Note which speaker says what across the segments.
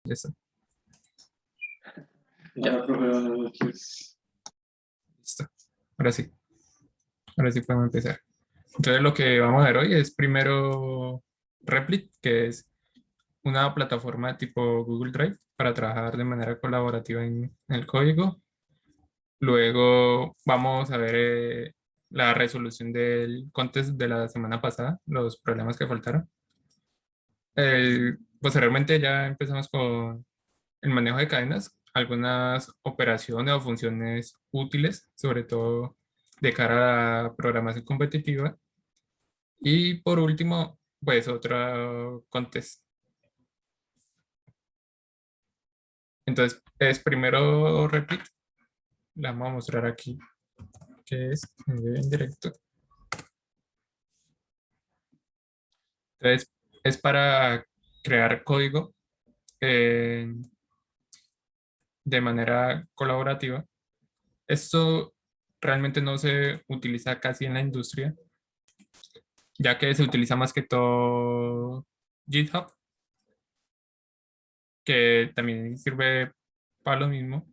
Speaker 1: Ya está.
Speaker 2: Ya, profe, buenas noches.
Speaker 1: Listo. Ahora sí. Ahora sí podemos empezar. Entonces lo que vamos a ver hoy es primero Replit, que es una plataforma tipo Google Drive para trabajar de manera colaborativa en el código. Luego vamos a ver la resolución del contest de la semana pasada, los problemas que faltaron. Posteriormente ya empezamos con el manejo de cadenas, algunas operaciones o funciones útiles, sobre todo de cara a la programación competitiva. Y por último, pues otro contest. Entonces, es primero Replit, la vamos a mostrar aquí, que es en directo. Entonces, es para crear código eh, de manera colaborativa. Esto realmente no se utiliza casi en la industria, ya que se utiliza más que todo GitHub, que también sirve para lo mismo,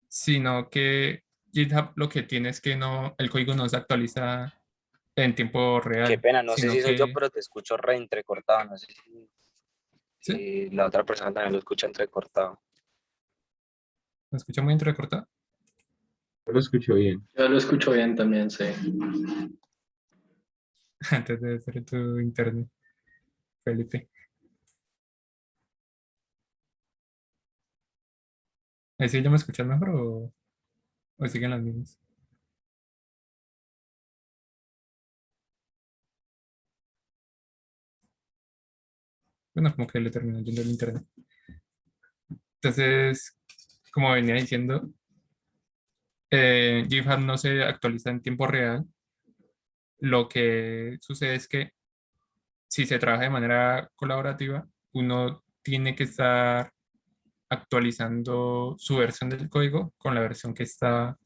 Speaker 1: sino que GitHub lo que tiene es que no, el código no se actualiza en tiempo
Speaker 3: Qué
Speaker 1: real,
Speaker 3: pena, no sé
Speaker 1: sino
Speaker 3: si soy yo,
Speaker 1: que,
Speaker 3: pero te escucho re entrecortado. No sé
Speaker 1: ¿sí?
Speaker 3: si la otra persona también lo escucha entrecortado.
Speaker 1: ¿Me escucha muy entrecortado?
Speaker 4: Yo lo escucho bien.
Speaker 2: Yo lo escucho bien también, sí.
Speaker 1: Antes de ser tu internet, Felipe. ¿Así ya me escuchas mejor o siguen las mismas? Bueno, como que le terminó yendo el internet. Entonces, como venía diciendo, GitHub no se actualiza en tiempo real. Lo que sucede es que si se trabaja de manera colaborativa, uno tiene que estar actualizando su versión del código con la versión que está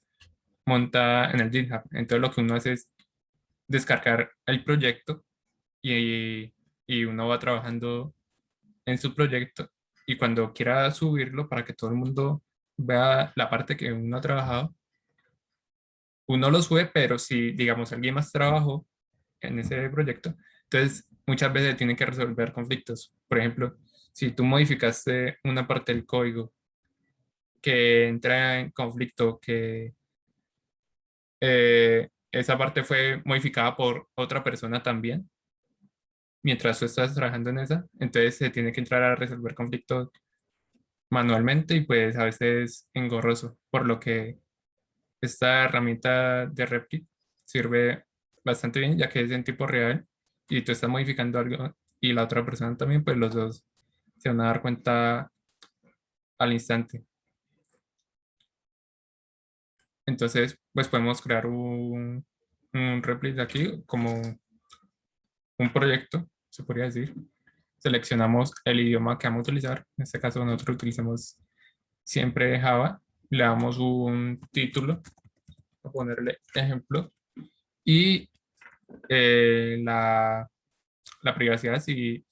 Speaker 1: montada en el GitHub. Entonces lo que uno hace es descargar el proyecto y uno va trabajando en su proyecto y cuando quiera subirlo para que todo el mundo vea la parte que uno ha trabajado, uno lo sube, pero si, digamos, alguien más trabajó en ese proyecto, entonces muchas veces tienen que resolver conflictos. Por ejemplo, si tú modificaste una parte del código que entra en conflicto, que esa parte fue modificada por otra persona también, mientras tú estás trabajando en esa, entonces se tiene que entrar a resolver conflictos manualmente y pues a veces engorroso, por lo que esta herramienta de Replit sirve bastante bien ya que es en tiempo real y tú estás modificando algo y la otra persona también, pues los dos se van a dar cuenta al instante. Entonces, pues podemos crear un Replit aquí como un proyecto, se podría decir. Seleccionamos el idioma que vamos a utilizar. En este caso nosotros utilizamos siempre Java. Le damos un título, a ponerle ejemplo. Y la privacidad, si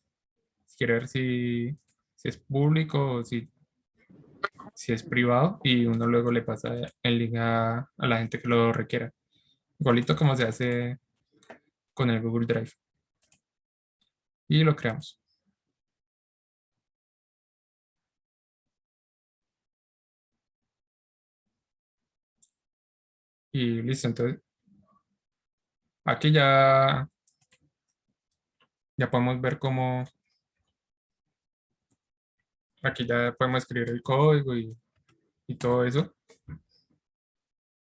Speaker 1: quiere ver si es público o si es privado. Y uno luego le pasa el link a la gente que lo requiera. Igualito como se hace con el Google Drive. Y lo creamos. Y listo, entonces aquí ya podemos ver cómo, aquí ya podemos escribir el código y todo eso.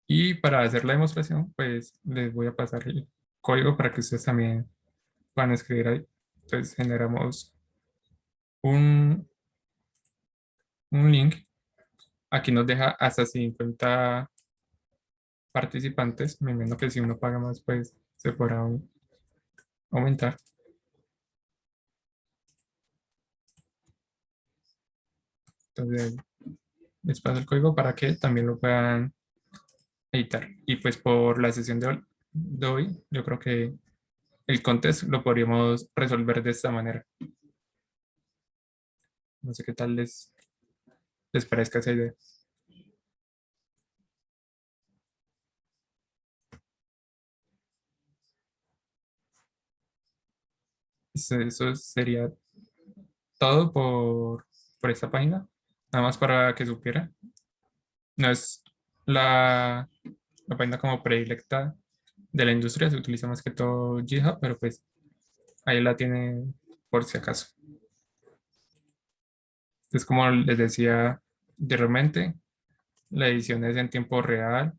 Speaker 1: Y para hacer la demostración, pues les voy a pasar el código para que ustedes también puedan escribir ahí. Entonces generamos un, un link. Aquí nos deja hasta 50 participantes. Me imagino que si uno paga más, pues se podrá aumentar. Entonces les paso el código para que también lo puedan editar. Y pues por la sesión de hoy, yo creo que el contest lo podríamos resolver de esta manera. No sé qué tal les parezca esa idea. Eso sería todo por esta página. Nada más para que supiera. No es la página como predilecta de la industria, se utiliza más que todo GitHub, pero pues ahí la tiene por si acaso. Es como les decía anteriormente, la edición es en tiempo real,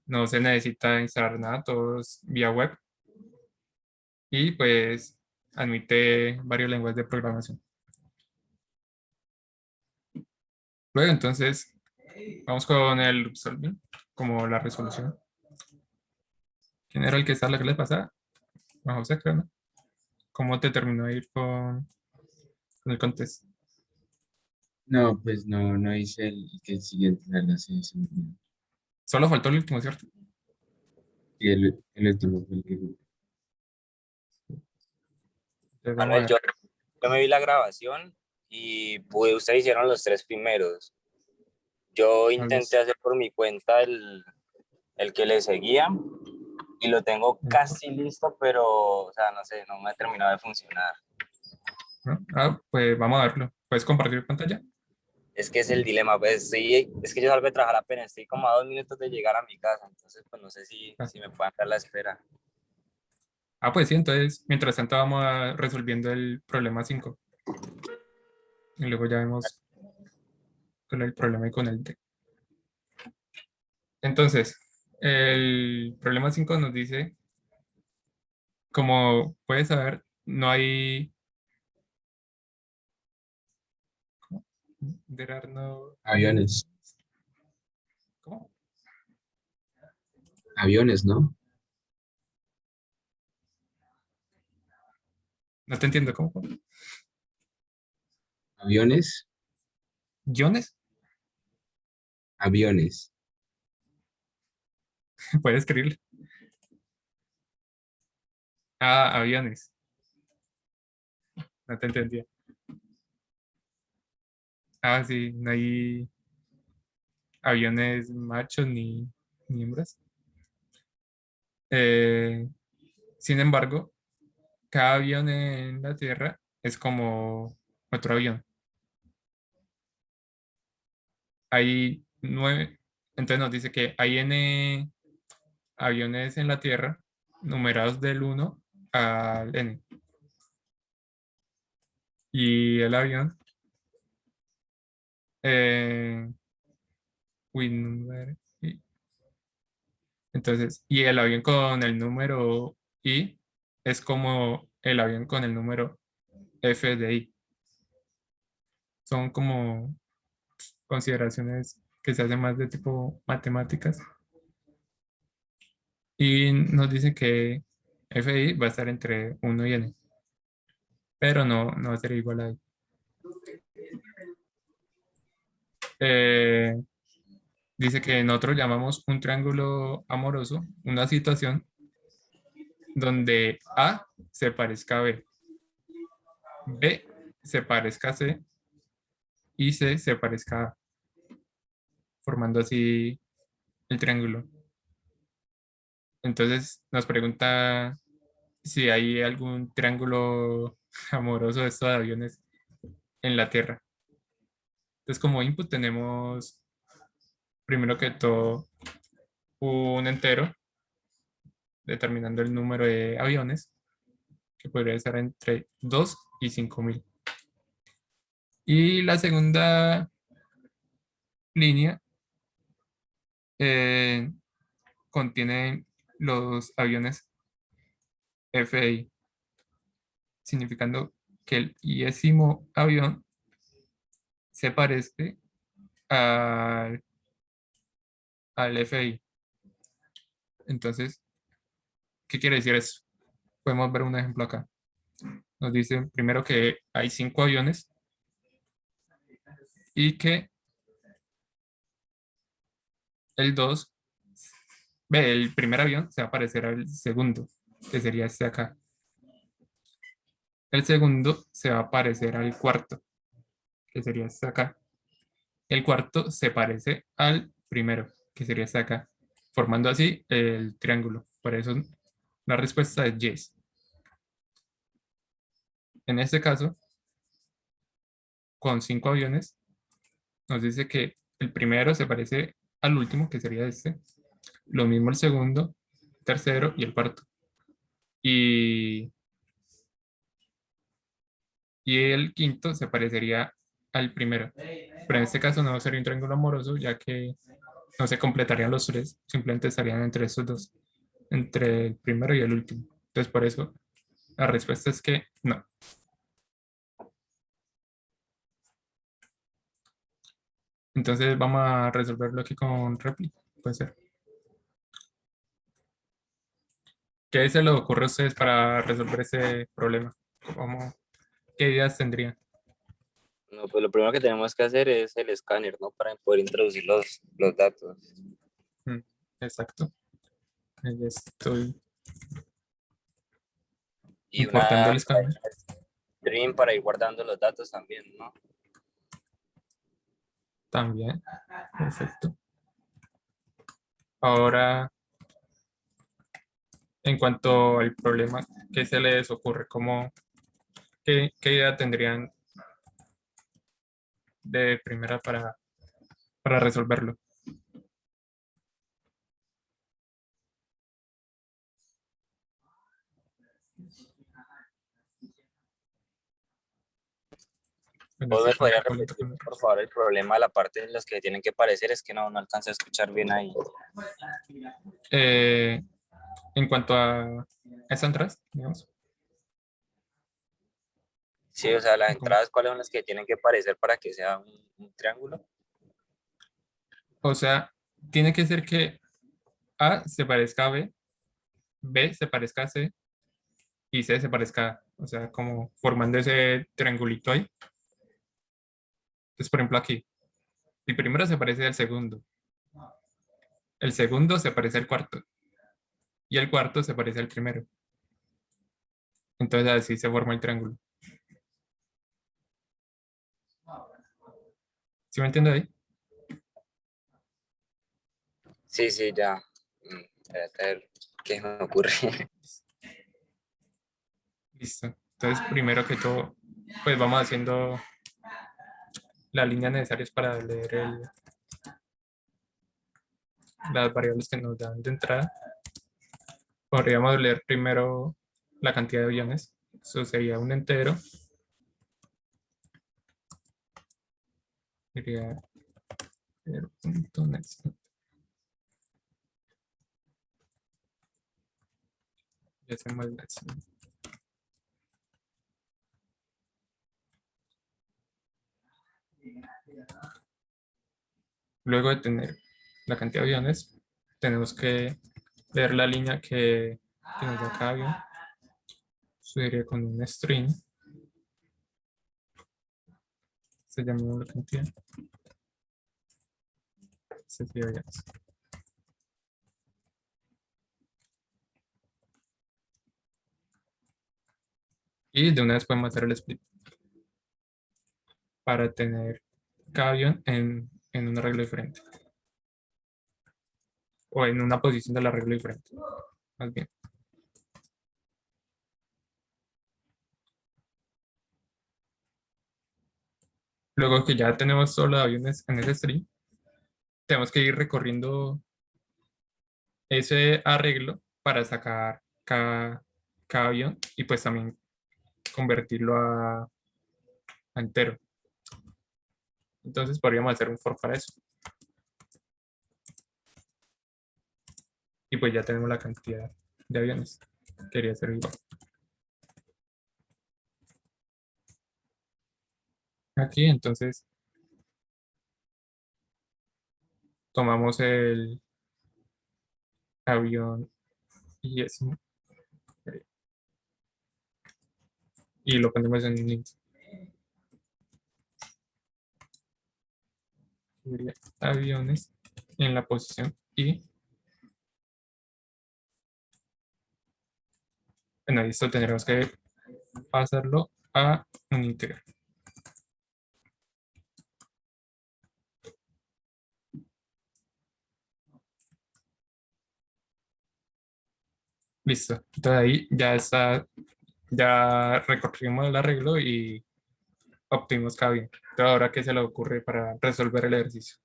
Speaker 1: no se necesita instalar nada, todo es vía web y pues admite varios lenguajes de programación. Luego entonces vamos con el solving, como la resolución. ¿Quién era el que estaba la clase pasada? Juan José, creo, ¿no? ¿Cómo te terminó de ir con el contest?
Speaker 4: No, pues no hice el que el siguiente, la verdad, se me olvidó.
Speaker 1: Solo faltó el último, ¿cierto?
Speaker 4: Y el último fue el que jugué.
Speaker 1: Entonces vamos a
Speaker 3: Manuel,
Speaker 1: ver.
Speaker 3: yo me vi la grabación y pues, ustedes hicieron los tres primeros. Yo
Speaker 1: Tal
Speaker 3: intenté
Speaker 1: vez.
Speaker 3: hacer por mi cuenta el que le seguía y lo tengo casi listo, pero, o sea, no sé, no me ha terminado de funcionar.
Speaker 1: ¿No? Ah, pues vamos a verlo. ¿Puedes compartir pantalla?
Speaker 3: Es que es el dilema, pues sí, es que yo salgo de trabajar apenas, estoy como a 2 minutos de llegar a mi casa, entonces pues no sé
Speaker 1: Ah,
Speaker 3: si me puedan dar la espera.
Speaker 1: pues sí, entonces mientras tanto vamos resolviendo el problema 5 y luego ya vemos con el problema y con el D. Entonces, el problema 5 nos dice, como puedes saber, no hay... ¿cómo? There are no...
Speaker 4: Aviones,
Speaker 1: ¿Cómo?
Speaker 4: aviones, ¿no?
Speaker 1: No te entiendo, ¿cómo?
Speaker 4: Aviones,
Speaker 1: ¿Iones?
Speaker 4: aviones.
Speaker 1: Puedes escribirlo. Ah, aviones. No te entendía. Ah, sí, no hay aviones machos ni hembras. Eh, Sin embargo, cada avión en la Tierra es como otro avión. Hay 9, entonces nos dice que hay N aviones en la Tierra numerados del 1 al N. Y el avión, eh, uy, entonces, y el avión con el número I es como el avión con el número F de I. Son como consideraciones que se hacen más de tipo matemáticas. Y nos dicen que FI va a estar entre 1 y N, pero no va a ser igual a I. Eh, Dice que nosotros llamamos un triángulo amoroso una situación donde A se parezca a B, B se parezca a C y C se parezca a A, formando así el triángulo. Entonces nos pregunta si hay algún triángulo amoroso de estos aviones en la Tierra. Entonces como input tenemos primero que todo un entero determinando el número de aviones que podría estar entre 2 y 5.000. Y la segunda línea eh, contiene los aviones FI, significando que el iésimo avión se parece al, al FI. Entonces, ¿qué quiere decir eso? Podemos ver un ejemplo acá. Nos dice primero que hay 5 aviones y que el 2, ve, el primer avión se va a parecer al segundo, que sería este acá. El segundo se va a parecer al cuarto que sería esta acá. El cuarto se parece al primero, que sería esta acá, formando así el triángulo. Por eso la respuesta es yes. En este caso, con 5 aviones, nos dice que el primero se parece al último, que sería este. Lo mismo el segundo, tercero y el cuarto. Y, y el quinto se parecería al primero. Pero en este caso no sería un triángulo amoroso, ya que no se completarían los tres, simplemente estarían entre estos dos, entre el primero y el último. Entonces, por eso la respuesta es que no. Entonces, vamos a resolverlo aquí con réplica. Puede ser. ¿Qué se le ocurre a ustedes para resolver ese problema? ¿Qué ideas tendrían?
Speaker 3: No, pues lo primero que tenemos que hacer es el escáner, ¿no? Para poder introducir los datos.
Speaker 1: Mm, Exacto. Ahí estoy
Speaker 3: Y
Speaker 1: importando
Speaker 3: una
Speaker 1: el escáner.
Speaker 3: Dream para ir guardando los datos también, ¿no?
Speaker 1: También. Perfecto. Ahora, en cuanto al problema, ¿qué se les ocurre? ¿Qué idea tendrían de primera para resolverlo? Bueno,
Speaker 3: ¿Vos
Speaker 1: sí,
Speaker 3: me
Speaker 1: con
Speaker 3: podrías
Speaker 1: calculito
Speaker 3: repetir,
Speaker 1: con el
Speaker 3: por
Speaker 1: resto.
Speaker 3: favor, el problema, la parte en los que tienen que parecer? Es que no alcancé a escuchar bien ahí.
Speaker 1: Eh, en cuanto a esas entradas, digamos,
Speaker 3: Sí, o sea, las
Speaker 1: como-
Speaker 3: entradas, ¿cuáles son las que tienen que parecer para que sea un triángulo?
Speaker 1: o sea, tiene que ser que A se parezca a B, B se parezca a C y C se parezca a A. O sea, como formando ese triangulito ahí. Entonces, por ejemplo, aquí, el primero se parece al segundo, el segundo se parece al cuarto y el cuarto se parece al primero. Entonces, así se forma el triángulo. ¿Sí me entiende ahí?
Speaker 3: Sí, sí, ya. Espérate a ver qué me ocurre.
Speaker 1: Listo. Entonces, primero que todo, pues vamos haciendo las líneas necesarias para leer las variables que nos dan de entrada. Podríamos leer primero la cantidad de aviones. Eso sería un entero. Sería punto next. Y hacemos el next. Luego de tener la cantidad de aviones, tenemos que leer la línea que nos da cada avión. Eso sería con un string. Se llama la cantidad. Se sería aviones. Y de una vez podemos hacer el split para tener cada avión en un arreglo diferente. O en una posición del arreglo diferente. Más bien. Luego que ya tenemos todos los aviones en ese string, tenemos que ir recorriendo ese arreglo para sacar cada avión y pues también convertirlo a entero. Entonces podríamos hacer un for para eso. Y pues ya tenemos la cantidad de aviones. Quería ser igual. Aquí entonces tomamos el avión y eso y lo ponemos en un int. Sería aviones en la posición y bueno, esto tendremos que pasarlo a un integral. Listo. Entonces ahí ya está, ya recorrimos el arreglo y obtuvimos cada avión. Entonces ahora, ¿qué se le ocurre para resolver el ejercicio?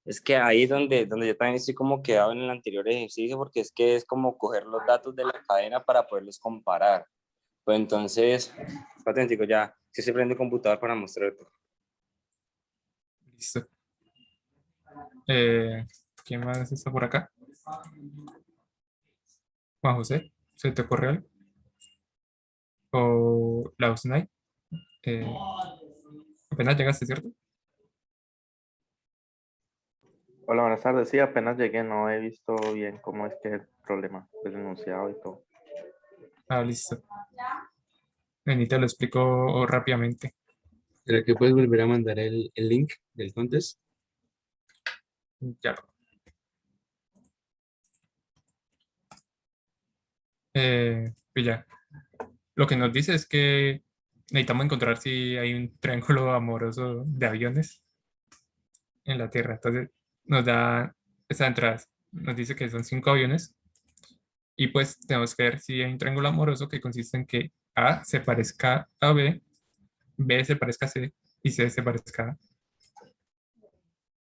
Speaker 3: Es que ahí donde yo también estoy como quedado en el anterior ejercicio, porque es que es como coger los datos de la cadena para poderlos comparar. Pues entonces, paténtico, ya, si se prende el computador para mostrarte.
Speaker 1: Listo. Eh, ¿Quién más está por acá? Juan José, ¿se te ocurre algo? O la Usnai. Eh, Apenas llegaste, ¿cierto?
Speaker 5: Hola, buenas tardes. Sí, apenas llegué, no he visto bien cómo es que es el problema del enunciado y todo.
Speaker 1: Ah, listo. Vení, te lo explico rápidamente.
Speaker 4: ¿Será que puedes volver a mandar el link del contest?
Speaker 1: Ya. Pues ya. Lo que nos dice es que necesitamos encontrar si hay un triángulo amoroso de aviones en la Tierra. Entonces nos da esas entradas. Nos dice que son 5 aviones y pues tenemos que ver si hay un triángulo amoroso que consiste en que A se parezca a B, B se parezca a C y C se parezca a A.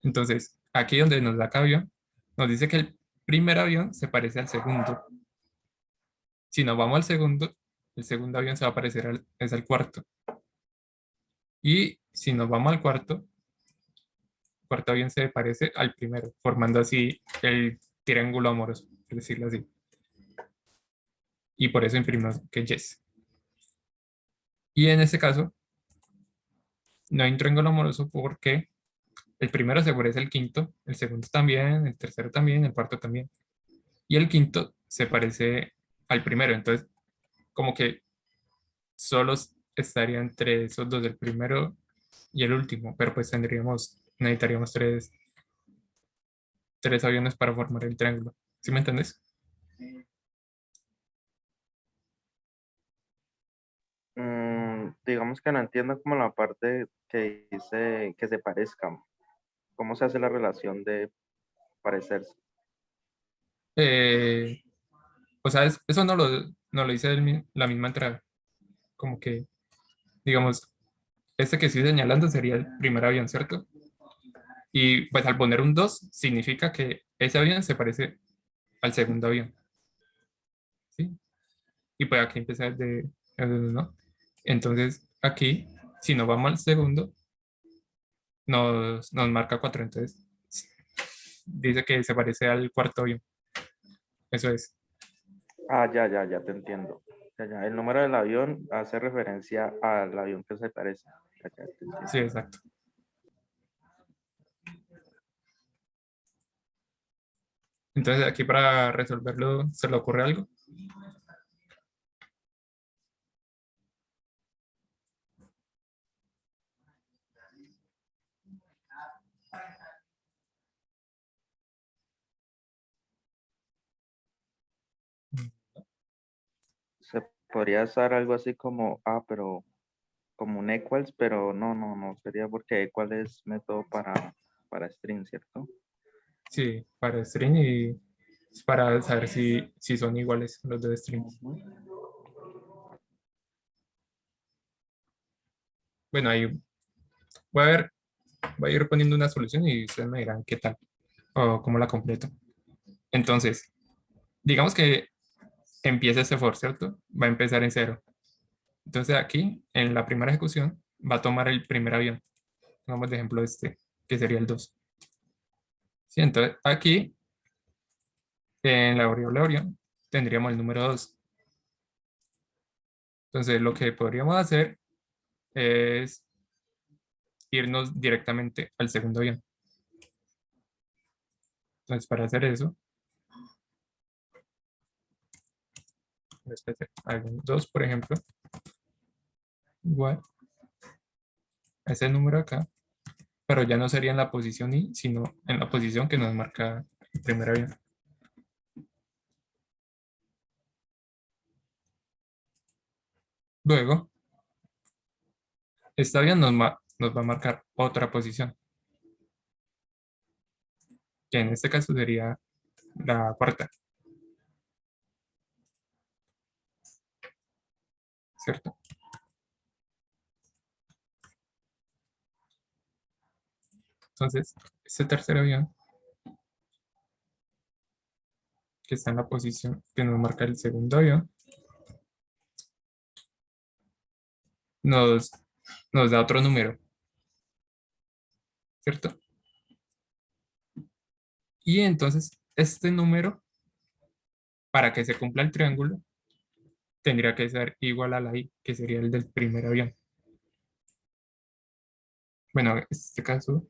Speaker 1: Entonces, aquí donde nos da cada avión, nos dice que el primer avión se parece al segundo. Si nos vamos al segundo, el segundo avión se va a parecer es al cuarto. Y si nos vamos al cuarto, el cuarto avión se parece al primero, formando así el triángulo amoroso, por decirlo así. Y por eso imprimimos que yes. Y en este caso, no hay un triángulo amoroso porque el primero se parece al quinto, el segundo también, el tercero también, el cuarto también. Y el quinto se parece al primero. Entonces, como que solo estaría entre esos dos, el primero y el último, pero pues necesitaríamos tres aviones para formar el triángulo. ¿Sí me entendés?
Speaker 5: Digamos que no entiendo como la parte que dice que se parezcan. ¿Cómo se hace la relación de parecerse?
Speaker 1: Eh, o sea, eso no lo dice la misma entrada. Como que, digamos, este que estoy señalando sería el primer avión, ¿cierto? Y pues al poner un 2 significa que ese avión se parece al segundo avión, ¿sí? Y pues aquí empieza desde 1. Entonces, aquí, si nos vamos al segundo, nos marca 4. Entonces, dice que se parece al cuarto avión. Eso es.
Speaker 5: Ah, ya te entiendo. Ya. El número del avión hace referencia al avión que se parece. Ya te entiendo.
Speaker 1: Sí, exacto. Entonces, aquí para resolverlo, ¿se le ocurre algo?
Speaker 5: Se podría usar algo así como, pero como un equals, pero no sería porque equal es método para string, ¿cierto?
Speaker 1: Sí, para string y para saber si son iguales los dos strings.
Speaker 5: Ujú.
Speaker 1: Bueno, ahí voy a ver, voy a ir poniendo una solución y ustedes me dirán qué tal o cómo la completo. Entonces, digamos que empieza este for, ¿cierto? Va a empezar en 0. Entonces aquí, en la primera ejecución, va a tomar el primer avión. Pongamos de ejemplo este, que sería el 2. Sí, entonces aquí, en la variable orión, tendríamos el número 2. Entonces lo que podríamos hacer es irnos directamente al segundo avión. Entonces para hacer eso, avión 2, por ejemplo, igual a ese número acá, pero ya no sería en la posición I, sino en la posición que nos marca el primer avión. Luego, este avión nos va a marcar otra posición, que en este caso sería la cuarta, ¿cierto? Entonces, este tercer avión, que está en la posición que nos marca el segundo avión, nos, nos da otro número, ¿cierto? Y entonces, este número, para que se cumpla el triángulo, tendría que ser igual a la I, que sería el del primer avión. Bueno, en este caso,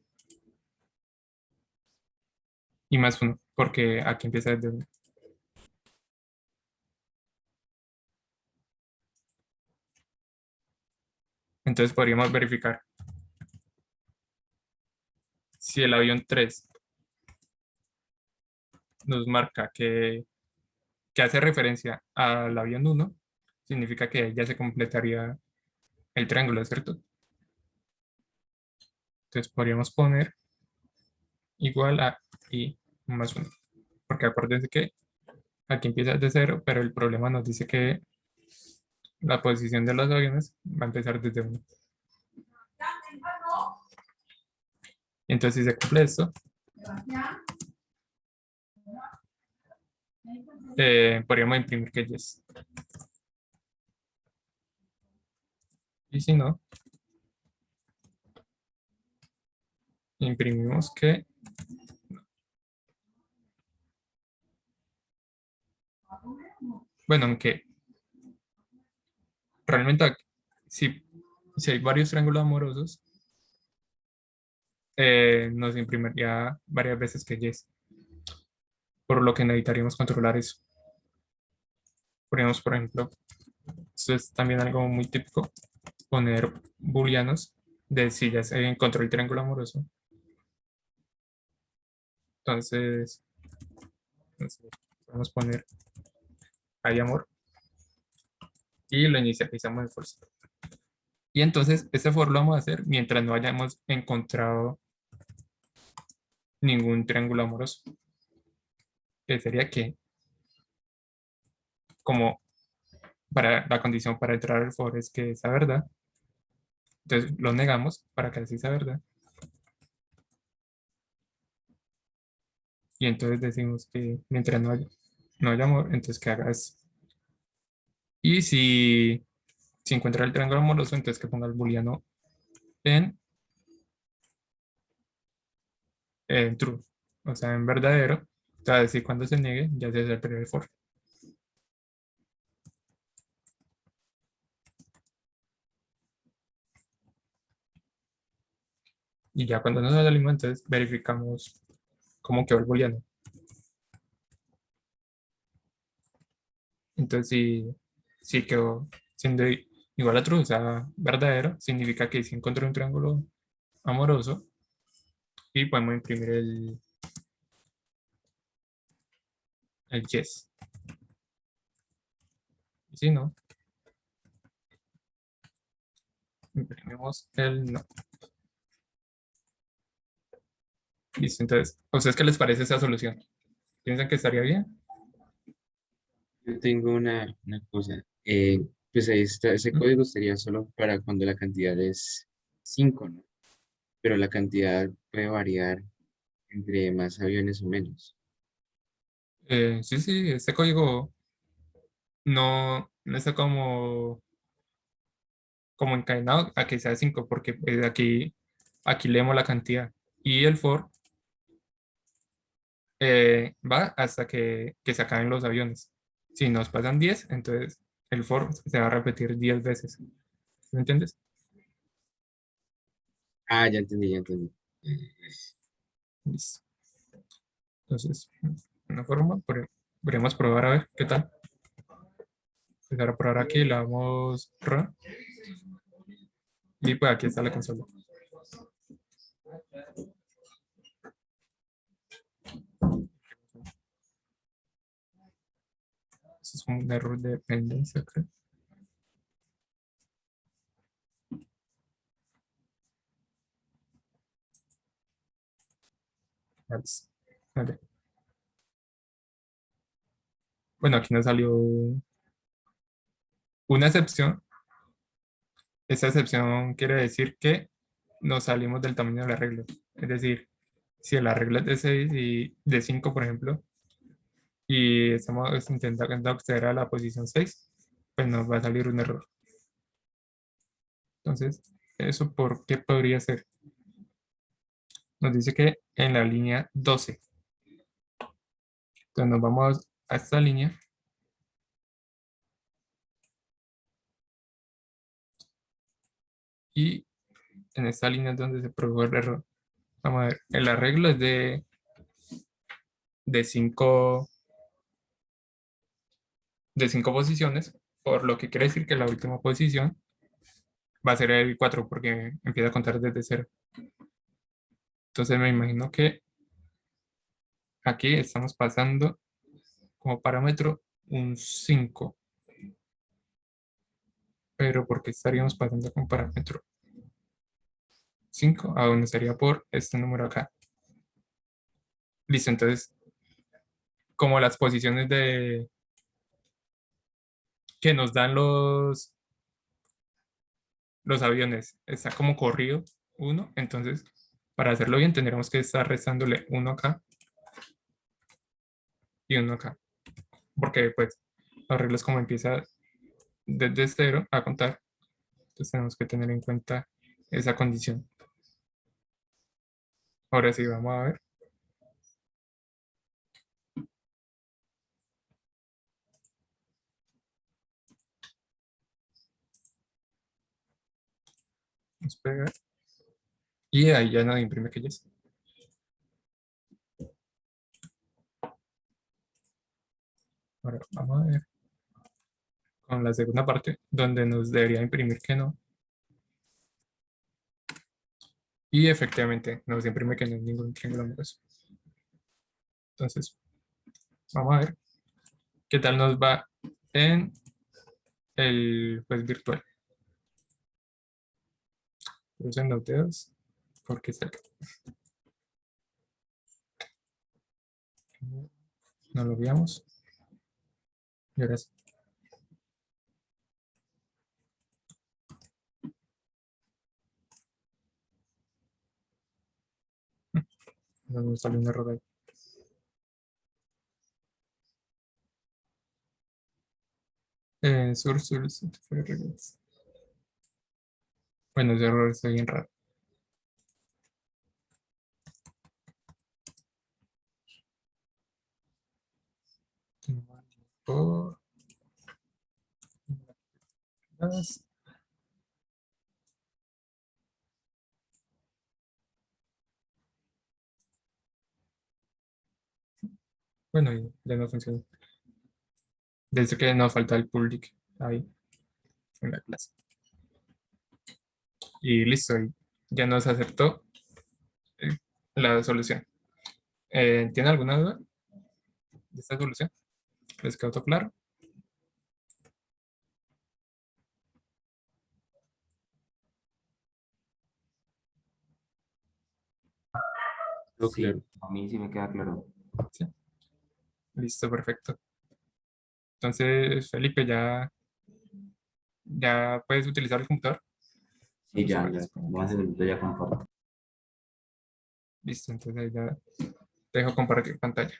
Speaker 1: y más uno, porque aquí empieza desde uno. Entonces podríamos verificar si el avión 3 nos marca que hace referencia al avión 1, significa que ya se completaría el triángulo, ¿cierto? Entonces podríamos poner igual a I más 1. Porque acuérdense que aquí empieza desde 0, pero el problema nos dice que la posición de los aviones va a empezar desde 1. Entonces, si se cumple esto, podríamos imprimir que yes. Y si no, imprimimos que bueno, aunque realmente si, si hay varios triángulos amorosos, nos imprimiría varias veces que yes, por lo que necesitaríamos controlar eso. Podríamos, por ejemplo, esto es también algo muy típico, poner booleanos de si ya se encontró el triángulo amoroso. Entonces, no sé, podemos poner hay amor y lo inicializamos en false. Y entonces, este for lo vamos a hacer mientras no hayamos encontrado ningún triángulo amoroso. Que sería que, como para la condición para entrar al for es que sea verdad, entonces lo negamos para que así sea verdad. Y entonces decimos que mientras no haya amor, entonces que haga eso. Y si encuentra el triángulo amoroso, entonces que ponga el booleano en true, o sea, en verdadero. O sea, decir cuando se niegue, ya se hace el periodo de for. Y ya cuando nos salimos, entonces verificamos cómo quedó el booleano. Entonces, si quedó siendo igual a true, o sea, verdadero, significa que sí encontré un triángulo amoroso y podemos imprimir el yes. Y si no, imprimimos el no. Listo, entonces, ¿a ustedes qué les parece esa solución? ¿Piensan que estaría bien?
Speaker 4: Yo tengo una cosa. Pues ahí está, ese código sería solo para cuando la cantidad es 5, ¿no? Pero la cantidad puede variar entre más aviones o menos.
Speaker 1: Sí, sí, este código no está como encadenado a que sea 5 porque pues, aquí leemos la cantidad. Y el for va hasta que se acaben los aviones. Si nos pasan 10 entonces el for se va a repetir 10 veces. ¿Me entiendes?
Speaker 4: Ah, ya entendí, ya entendí.
Speaker 1: Listo. Entonces, una forma, podríamos probar a ver qué tal. Empezar a probar aquí, le damos run y pues aquí está la consola. Eso es un error de dependencia, creo. Vale. Vale. Bueno, aquí nos salió una excepción. Esa excepción quiere decir que nos salimos del tamaño de la regla. Es decir, si la regla es de 6 y de 5, por ejemplo, y estamos intentando acceder a la posición 6, pues nos va a salir un error. Entonces, ¿eso por qué podría ser? Nos dice que en la línea 12. Entonces nos vamos a esta línea. Y en esta línea es donde se produjo el error. Vamos a ver, el arreglo es de 5 posiciones, por lo que quiere decir que la última posición va a ser el 4 porque empieza a contar desde 0. Entonces me imagino que aquí estamos pasando como parámetro un 5. Pero ¿por qué estaríamos pasando como parámetro 5? Ah, bueno, sería por este número acá. Listo, entonces, como las posiciones que nos dan los aviones está como corrido 1, entonces para hacerlo bien tendremos que estar restándole 1 acá y 1 acá, porque pues las reglas como empieza desde 0 a contar, entonces tenemos que tener en cuenta esa condición. Ahora sí, vamos a ver. Vamos a pegar. Y ahí ya no imprime que ya está. Ahora vamos a ver con la segunda parte, donde nos debería imprimir que no. Y efectivamente nos imprime que no hay ningún triángulo amoroso. Entonces, vamos a ver qué tal nos va en el pues, virtual. Crucen los dedos porque está acá. No lo veamos. Y ahora sí. Nos sale un error ahí. Bueno, ese error está bien raro. Por las- Bueno, ya no funciona. Desde que nos falta el public ahí en la clase. Y listo, ahí ya nos aceptó eh, la solución. ¿Tiene alguna duda de esta solución? ¿Les quedó claro?
Speaker 4: Todo
Speaker 3: Sí,
Speaker 4: claro.
Speaker 3: a mí sí me queda claro.
Speaker 1: Sí. Listo, perfecto. Entonces, Felipe, ya puedes utilizar el computador.
Speaker 3: Sí,
Speaker 1: Los
Speaker 3: ya,
Speaker 1: horarios, como que
Speaker 3: más
Speaker 1: sí.
Speaker 3: de ya comparto.
Speaker 1: Listo, entonces ahí ya te dejo compartir pantalla.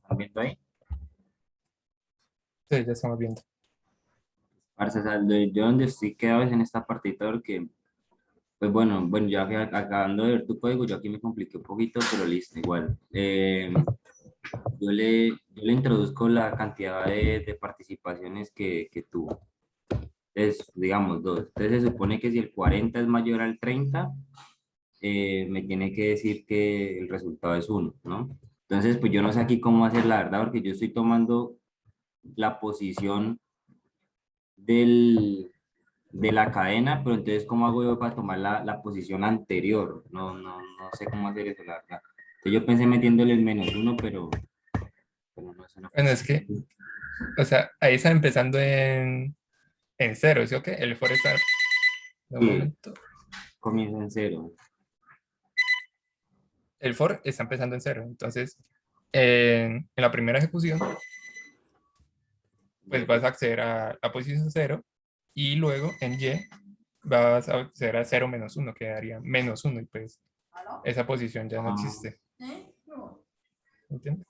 Speaker 3: ¿Están viendo ahí?
Speaker 1: Sí, ya estamos viendo.
Speaker 3: Parce, o sea, yo donde estoy quedado es en esta partita porque, pues bueno, ya que acabando de ver tu código, yo aquí me compliqué un poquito, pero listo, igual. Yo le introduzco la cantidad de participaciones que tuvo. Entonces, digamos, dos. Entonces se supone que si el 40 es mayor al 30, me tiene que decir que el resultado es uno, ¿no? Entonces, pues yo no sé aquí cómo hacer la verdad, porque yo estoy tomando la posición del, de la cadena, pero entonces, ¿cómo hago yo para tomar la posición anterior? No sé cómo hacer eso, la verdad. Entonces, yo pensé metiéndole el -1, pero no es una
Speaker 1: Bueno, es que, o sea, ahí está empezando en cero, ¿sí o qué? El for está, de un
Speaker 3: Sí,
Speaker 1: momento,
Speaker 3: comienza en 0.
Speaker 1: el for está empezando en cero. Entonces, en la primera ejecución, pues vas a acceder a la posición cero y luego en y vas a acceder a 0 menos 1, que daría -1 y pues esa posición ya no existe. ¿Entiendes?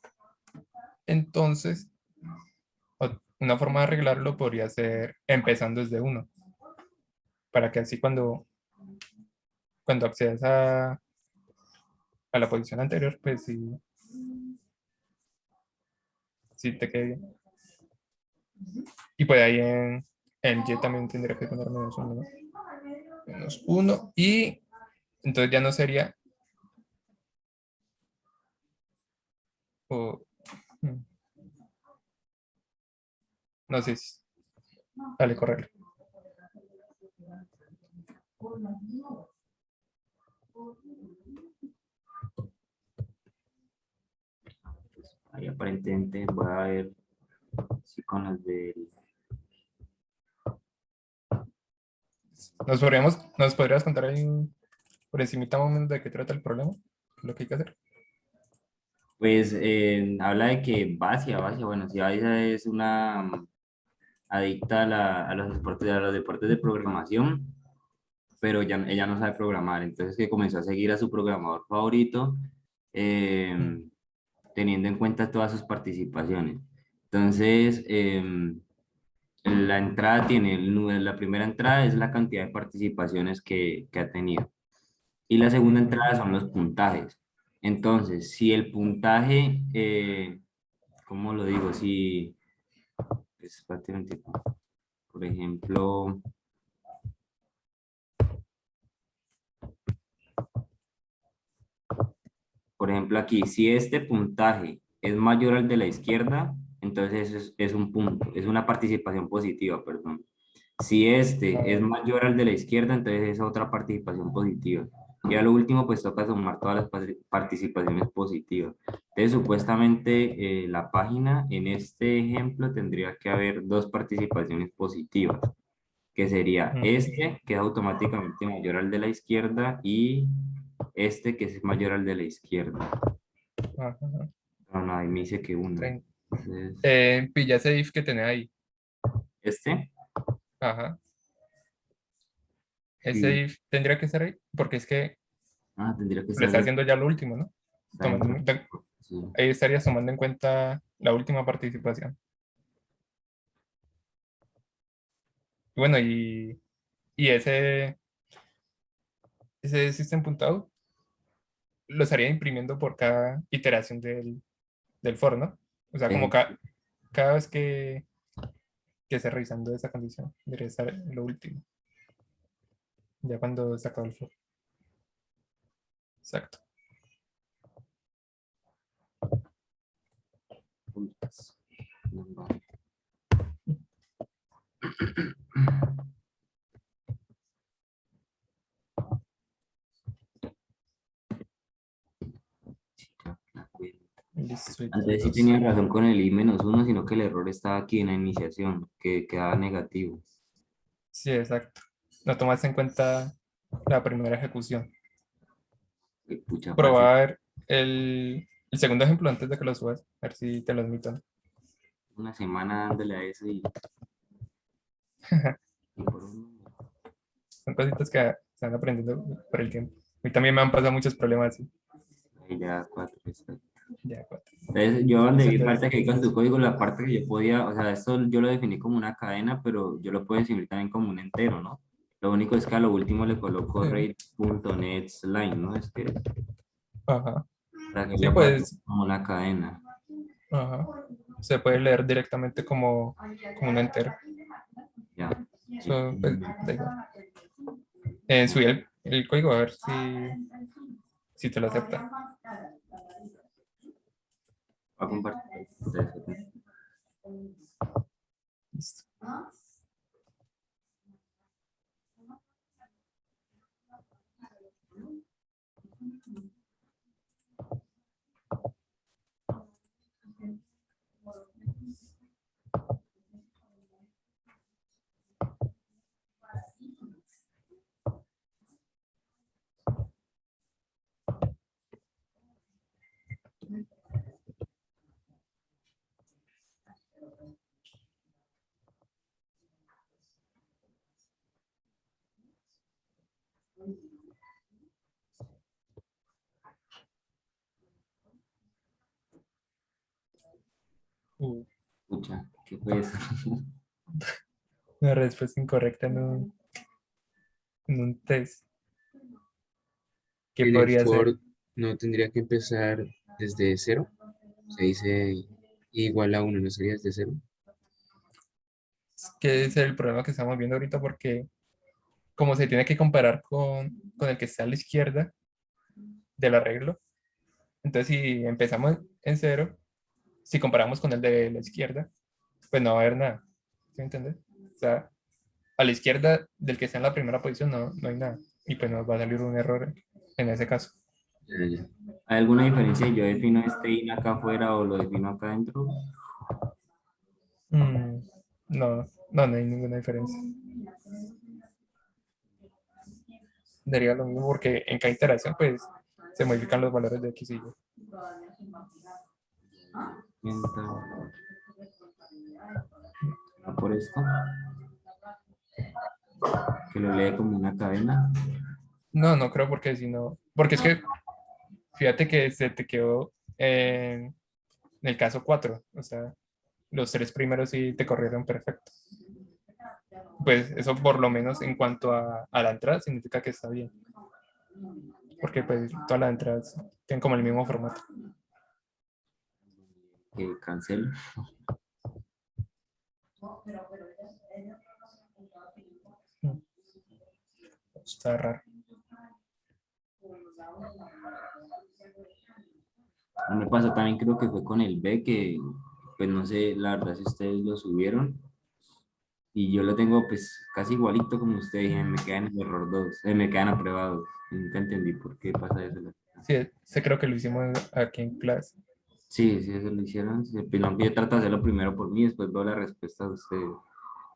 Speaker 1: Entonces, una forma de arreglarlo podría ser empezando desde 1, para que así cuando accedas a la posición anterior, pues sí te quede bien. Y pues ahí en y también tendría que poner -1, ¿no? -1 y entonces ya no sería, o, no sé, dale, correr.
Speaker 3: Ahí aparentemente voy a ver si con las del...
Speaker 1: ¿Nos podrías contar ahí por encimita un momento de qué trata el problema? Lo que hay que hacer.
Speaker 3: Pues habla de que Basia, bueno, si Basia es una adicta a los deportes de programación, pero ella no sabe programar, entonces que comenzó a seguir a su programador favorito,
Speaker 1: Mm,
Speaker 3: eh, teniendo en cuenta todas sus participaciones. Entonces, la entrada tiene, la primera entrada es la cantidad de participaciones que ha tenido. Y la segunda
Speaker 1: ujú.
Speaker 3: entrada son los puntajes. Entonces, si el puntaje, ¿cómo lo digo? Si, pues, espérate un momentito. Por ejemplo, aquí, si este puntaje es mayor al de la izquierda, entonces eso es un punto, es una participación positiva, perdón. Si este es
Speaker 1: Ah,
Speaker 3: mayor al de la izquierda, entonces es otra participación positiva. Y a lo último, pues toca sumar todas las participaciones positivas. Entonces, supuestamente, la página en este ejemplo tendría que haber dos participaciones positivas, que sería
Speaker 1: ujú.
Speaker 3: este, que es automáticamente mayor al de la izquierda, y este, que es mayor al de la izquierda.
Speaker 1: Ajá.
Speaker 3: No, ahí me dice que uno.
Speaker 1: 30.
Speaker 3: Entonces,
Speaker 1: Pilla ese if que tenés ahí.
Speaker 3: este,
Speaker 1: Ajá. Ese
Speaker 3: sí.
Speaker 1: if tendría que estar ahí, porque es que
Speaker 3: Tendría que
Speaker 1: le
Speaker 3: estar
Speaker 1: está haciendo ya lo último, ¿no?
Speaker 3: dentro. Sí.
Speaker 1: Ahí estarías tomando en cuenta la última participación. Bueno, y ese system puntado lo estaría imprimiendo por cada iteración del for, ¿no? O sea, como
Speaker 3: Eh,
Speaker 1: cada vez que esté revisando esa condición, debería estar lo último, ya cuando se acaba el for. Exacto.
Speaker 3: puntos. No, vale. La cuenta.
Speaker 1: Listo,
Speaker 3: Antes sí
Speaker 1: dos.
Speaker 3: tenía razón con el I-1, sino que el error estaba aquí en la iniciación, que quedaba negativo.
Speaker 1: Sí, exacto. No tomas en cuenta la primera ejecución.
Speaker 3: Pucha, parce,
Speaker 1: Probar el segundo ejemplo antes de que lo subas, a ver si te lo admito.
Speaker 3: una semana dándole a eso y por un...
Speaker 1: Son cositas que se van aprendiendo por el tiempo. A mí también me han pasado muchos problemas así.
Speaker 3: Ahí ya cuatro.
Speaker 1: Ya, cuatro.
Speaker 3: Entonces, yo donde
Speaker 1: Eso
Speaker 3: vi
Speaker 1: entonces
Speaker 3: parte
Speaker 1: sí
Speaker 3: que
Speaker 1: que
Speaker 3: vi
Speaker 1: es
Speaker 3: con tu
Speaker 1: eso.
Speaker 3: código, la parte que yo podía, o sea, esto yo lo definí como una cadena, pero yo lo puedo definir también como un entero, ¿no? Lo único es que a lo último le coloco
Speaker 1: Sí.
Speaker 3: rate.netsLine, ¿no? Es que
Speaker 1: Ajá.
Speaker 3: para que
Speaker 1: Sí,
Speaker 3: lo pueda tener
Speaker 1: pues,
Speaker 3: como una cadena.
Speaker 1: ajá. Se puede leer directamente como un entero.
Speaker 3: Ya.
Speaker 1: Eso, pues, da igual. Subí el código a ver si te lo acepta.
Speaker 3: Voy a compartir.
Speaker 1: Listo. Uh,
Speaker 3: Pucha, ¿qué fue eso?
Speaker 1: una respuesta incorrecta en un test. ¿Qué
Speaker 4: El
Speaker 1: podría ser?
Speaker 4: export no tendría que empezar desde cero. Se dice igual a uno, no sería desde cero.
Speaker 1: Que es el problema que estamos viendo ahorita porque como se tiene que comparar con el que está a la izquierda del arreglo, entonces si empezamos en cero, si comparamos con el de la izquierda, pues no va a haber nada. ¿Sí me entiendes? O sea, a la izquierda del que está en la primera posición no hay nada. Y pues nos va a salir un error en ese caso.
Speaker 4: Ya, ya.
Speaker 3: ¿Hay alguna diferencia? ¿Yo defino este in acá afuera o lo defino acá adentro?
Speaker 1: Mm, no hay ninguna diferencia. Daría lo mismo porque en cada iteración pues se modifican los valores de X y Y.
Speaker 3: Entra por esto, que lo lee como una cadena.
Speaker 1: No creo porque si no, porque es que fíjate que se te quedó en el caso 4, o sea, los tres primeros sí te corrieron perfecto. Pues eso por lo menos en cuanto a la entrada significa que está bien, porque pues todas las entradas tienen como el mismo formato.
Speaker 3: Que cancelo.
Speaker 1: Está raro.
Speaker 3: A mí me pasó también, creo que fue con el B, que pues no sé, la verdad, si ustedes lo subieron y yo lo tengo pues casi igualito como ustedes y me quedan en error 2, me quedan aprobados. Nunca entendí por qué pasa eso.
Speaker 1: Sí, se creo que lo hicimos aquí en clase.
Speaker 3: Sí, sí, eso lo hicieron. Sí, pues, no, yo trato de hacerlo primero por mí, después veo la respuesta de ustedes.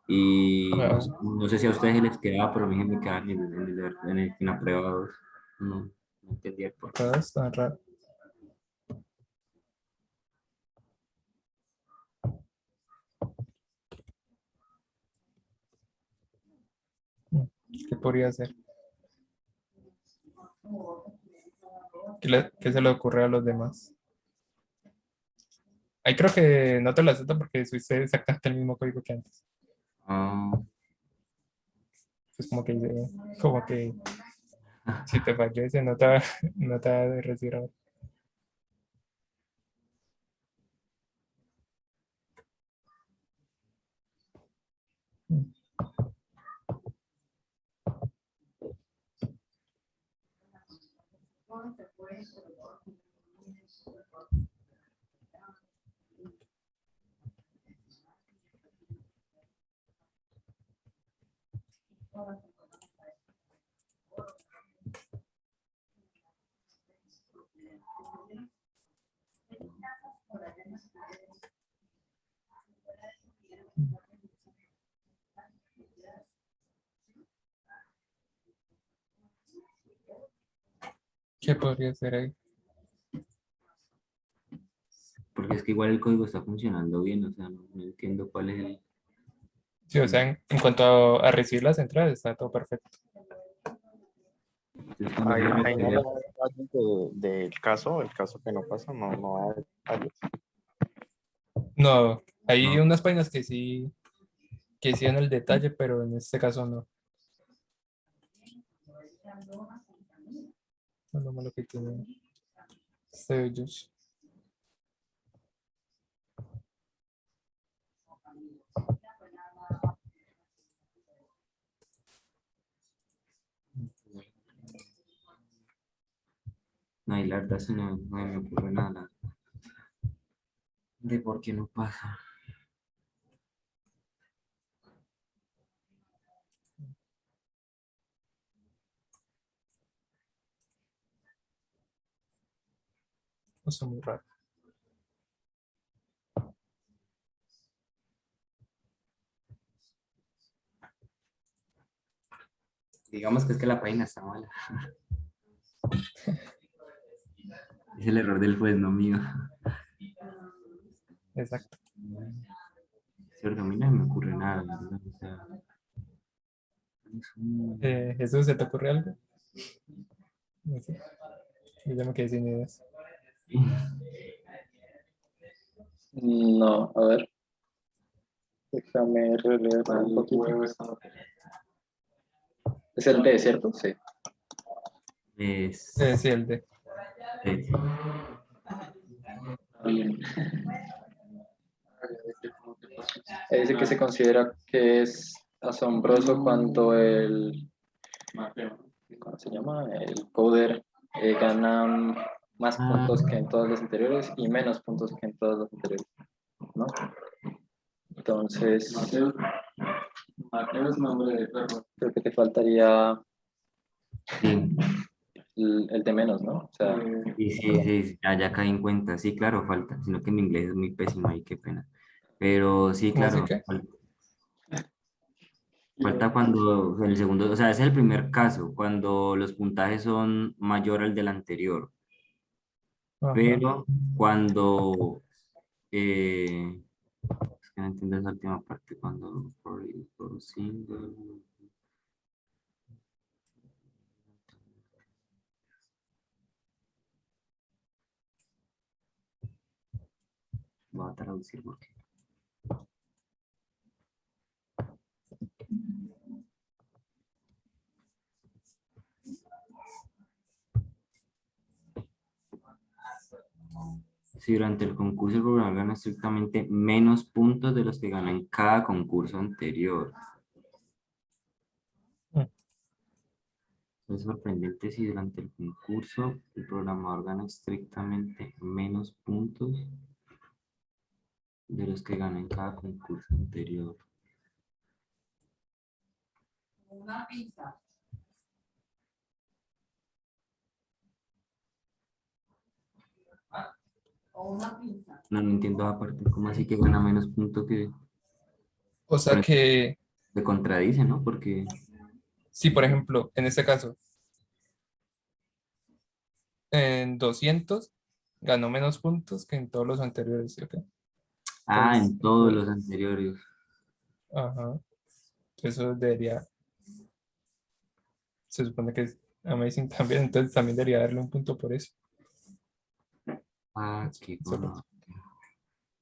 Speaker 3: Y no,
Speaker 1: Ah,
Speaker 3: no sé si a ustedes les quedaba, pero a mí me quedaban en inaprobados. No, no entendía el por qué.
Speaker 1: todo está raro. ¿Qué podría ser? ¿Qué se le ocurre a los demás? Ahí creo que no te lo acepto porque subiste exactamente el mismo código que antes.
Speaker 3: Ah,
Speaker 1: Es como que si te falló ese, no te va a recibir ahora. ¿Qué podría ser ahí?
Speaker 3: porque es que igual el código está funcionando bien, o sea, no entiendo cuál es el...
Speaker 1: Sí, o sea, en cuanto a recibir las entradas, está todo perfecto.
Speaker 3: Entonces, cuando
Speaker 5: Ahí,
Speaker 3: yo
Speaker 5: ahí no
Speaker 3: recibía-
Speaker 5: da detalles del caso, el caso que no pasa, no da detalles.
Speaker 1: No, hay
Speaker 3: no,
Speaker 1: unas páginas que sí en el detalle, pero en este caso no. No es lo malo que tiene este Josh.
Speaker 3: no, y la verdad, eso no me ocurre nada de por qué no pasa.
Speaker 1: Eso es muy raro.
Speaker 3: Digamos que es que la página está mala. Es el error del juez, no mío.
Speaker 1: Exacto.
Speaker 3: Sí, porque a mí no me ocurre nada, la verdad, o sea, es
Speaker 1: ¿Jesús, se te ocurre algo? No sé. Yo ya me quedé sin ideas.
Speaker 2: No, a ver. Déjame releer un poquito. Es el D, ¿cierto? Sí.
Speaker 3: Es,
Speaker 1: Sí, el de.
Speaker 3: es-
Speaker 2: Bien. Dice que se considera que es asombroso cuando ¿cómo se llama? El coder gana más puntos que en todos los anteriores y menos puntos que en todos los anteriores, ¿no? Entonces, Mateo es nombre de perro. Creo que te faltaría
Speaker 3: sí,
Speaker 2: el de menos, ¿no? O sea,
Speaker 3: sí, ya caí en cuenta. Sí, claro, falta. Sino que mi inglés es muy pésimo ahí, qué pena. Pero sí,
Speaker 1: ¿Cómo así
Speaker 3: claro,
Speaker 1: que?
Speaker 3: falta cuando el segundo, o sea, ese es el primer caso, cuando los puntajes son mayor al del anterior.
Speaker 1: Ajá.
Speaker 3: Pero cuando, es que no entiendo esa última parte, cuando por single, voy a traducir porque si durante el concurso el programador gana estrictamente menos puntos de los que gana en cada concurso anterior.
Speaker 1: Mm.
Speaker 3: Es sorprendente si durante el concurso el programador gana estrictamente menos puntos de los que gana en cada concurso anterior. No, no entiendo aparte, ¿cómo así que gana menos puntos que
Speaker 1: O sea que
Speaker 3: se contradice, ¿no? Porque,
Speaker 1: si, por ejemplo, en este caso, en 200 ganó menos puntos que en todos los anteriores, ¿sí o qué? Entonces,
Speaker 3: en todos los anteriores.
Speaker 1: ajá. Eso debería, se supone que es Amazing también, entonces también debería darle un punto por eso.
Speaker 3: Qué
Speaker 1: Solo,
Speaker 3: bueno.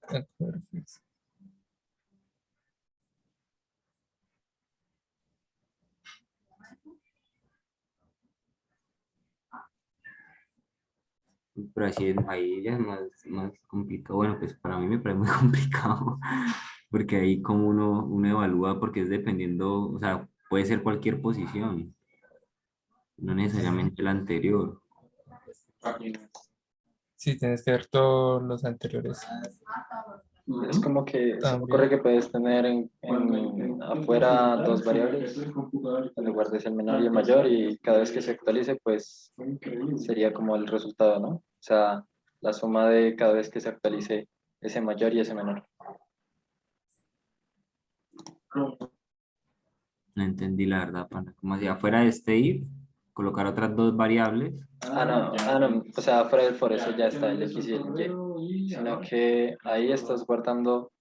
Speaker 1: de acuerdo.
Speaker 3: Pero así es, ahí ya es más complicado. Bueno, pues para mí me parece muy complicado, porque ahí como uno evalúa, porque es dependiendo, o sea, puede ser cualquier posición, no necesariamente la anterior.
Speaker 1: Sí, tienes que ver todos los anteriores
Speaker 2: es como que se me ocurre
Speaker 1: también.
Speaker 2: que puedes tener afuera dos variables, donde guardes el menor y el mayor, y cada vez que se actualice, pues sería como el resultado, ¿no? O sea, la suma de cada vez que se actualice ese mayor y ese menor.
Speaker 3: No entendí la verdad, pana. Como si afuera de este if, colocar otras dos variables.
Speaker 2: No, o sea, fuera del for eso ya está el X y el Y, sino que ahí estás guardando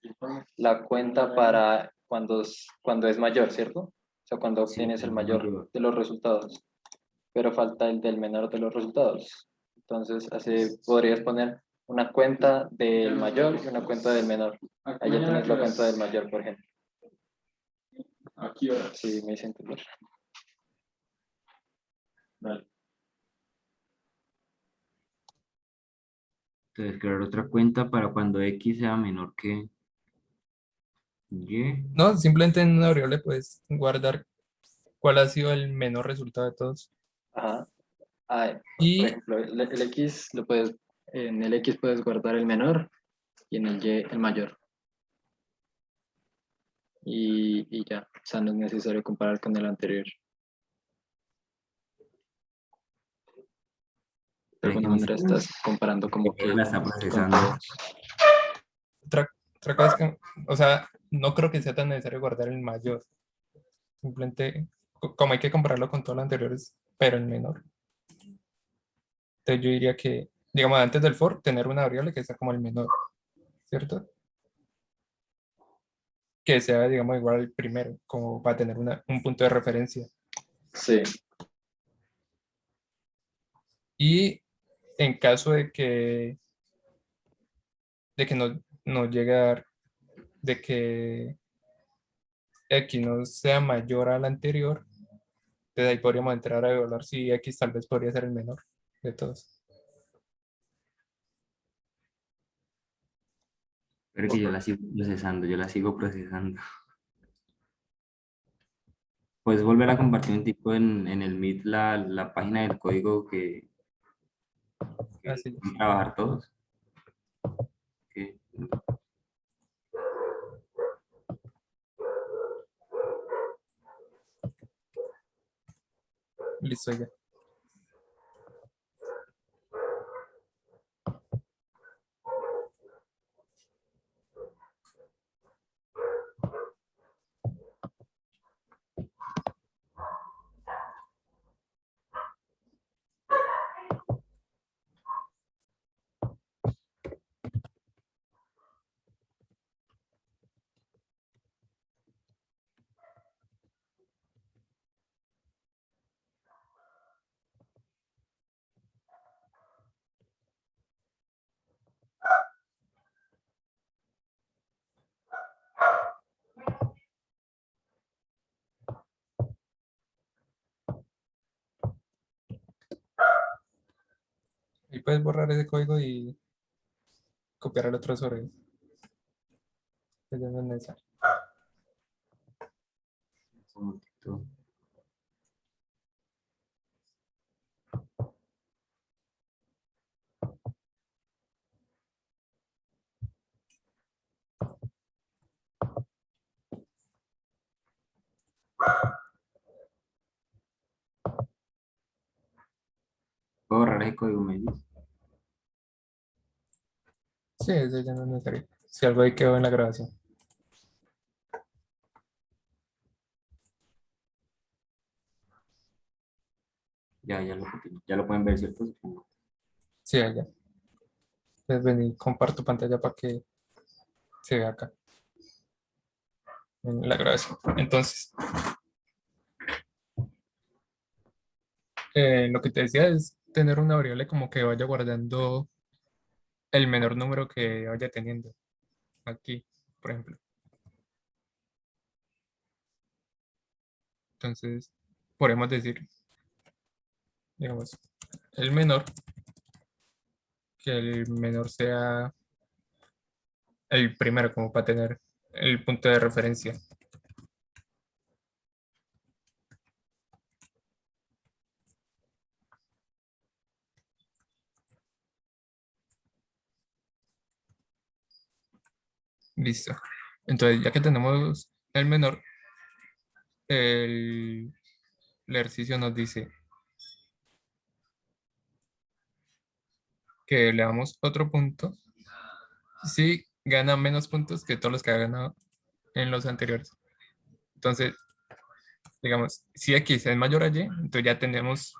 Speaker 2: la cuenta para cuando es mayor, ¿cierto? O sea, cuando
Speaker 3: Sí,
Speaker 2: obtienes el
Speaker 3: es
Speaker 2: mayor
Speaker 3: mayor.
Speaker 2: de los resultados, pero falta el del menor de los resultados. Entonces, así podrías poner una cuenta del mayor y una cuenta del menor. Ahí ya tienes la cuenta del mayor, por ejemplo. Sí, me hice entender.
Speaker 3: Entonces, crear otra cuenta para cuando X sea menor que Y.
Speaker 1: No, simplemente en una variable puedes guardar cuál ha sido el menor resultado de todos.
Speaker 2: Ajá. Por
Speaker 1: Y,
Speaker 2: ejemplo, el X en el X puedes guardar el menor y en el Y el mayor. Y ya, o sea, no es necesario comparar con el anterior. De
Speaker 3: Para que
Speaker 2: alguna
Speaker 3: me
Speaker 2: manera estás comparando como que
Speaker 3: la está
Speaker 2: con
Speaker 3: procesando.
Speaker 2: todos.
Speaker 1: otra cosa es que, o sea, no creo que sea tan necesario guardar el mayor. Simplemente, como hay que compararlo con todos los anteriores, pero el menor. Entonces yo diría que, digamos, antes del for, tener una variable que sea como el menor, ¿cierto? Que sea, digamos, igual al primero, como para tener un punto de referencia.
Speaker 2: Sí,
Speaker 1: Y en caso de que no, no llegar de que X no sea mayor al anterior, entonces ahí podríamos entrar a evaluar si X tal vez podría ser el menor de todos.
Speaker 3: Pero que yo la sigo procesando, yo la sigo procesando. Puedes volver a compartir un tipo en el Meet la página del código que
Speaker 1: Así
Speaker 3: van
Speaker 1: es.
Speaker 3: a trabajar todos. Ok.
Speaker 1: Listo ya. Y puedes borrar ese código y copiar el otro sobre él. Ya no es necesario.
Speaker 3: Un momentito. ¿Puedo borrar ese código, me dices?
Speaker 1: Sí, eso ya no es necesario. Si algo ahí quedó en la grabación.
Speaker 3: Ya lo copié. Ya lo pueden ver, ¿cierto? Supongo.
Speaker 1: Sí, allá. Entonces ven y comparto pantalla para que se vea acá en la grabación. Entonces, lo que te decía es tener una variable como que vaya guardando el menor número que vaya teniendo. Aquí, por ejemplo. Entonces, podemos decir, digamos, el menor, que el menor sea el primero, como para tener el punto de referencia. Listo. Entonces, ya que tenemos el menor, el ejercicio nos dice que le damos otro punto si gana menos puntos que todos los que ha ganado en los anteriores. Entonces, digamos, si X es mayor a Y, entonces ya tenemos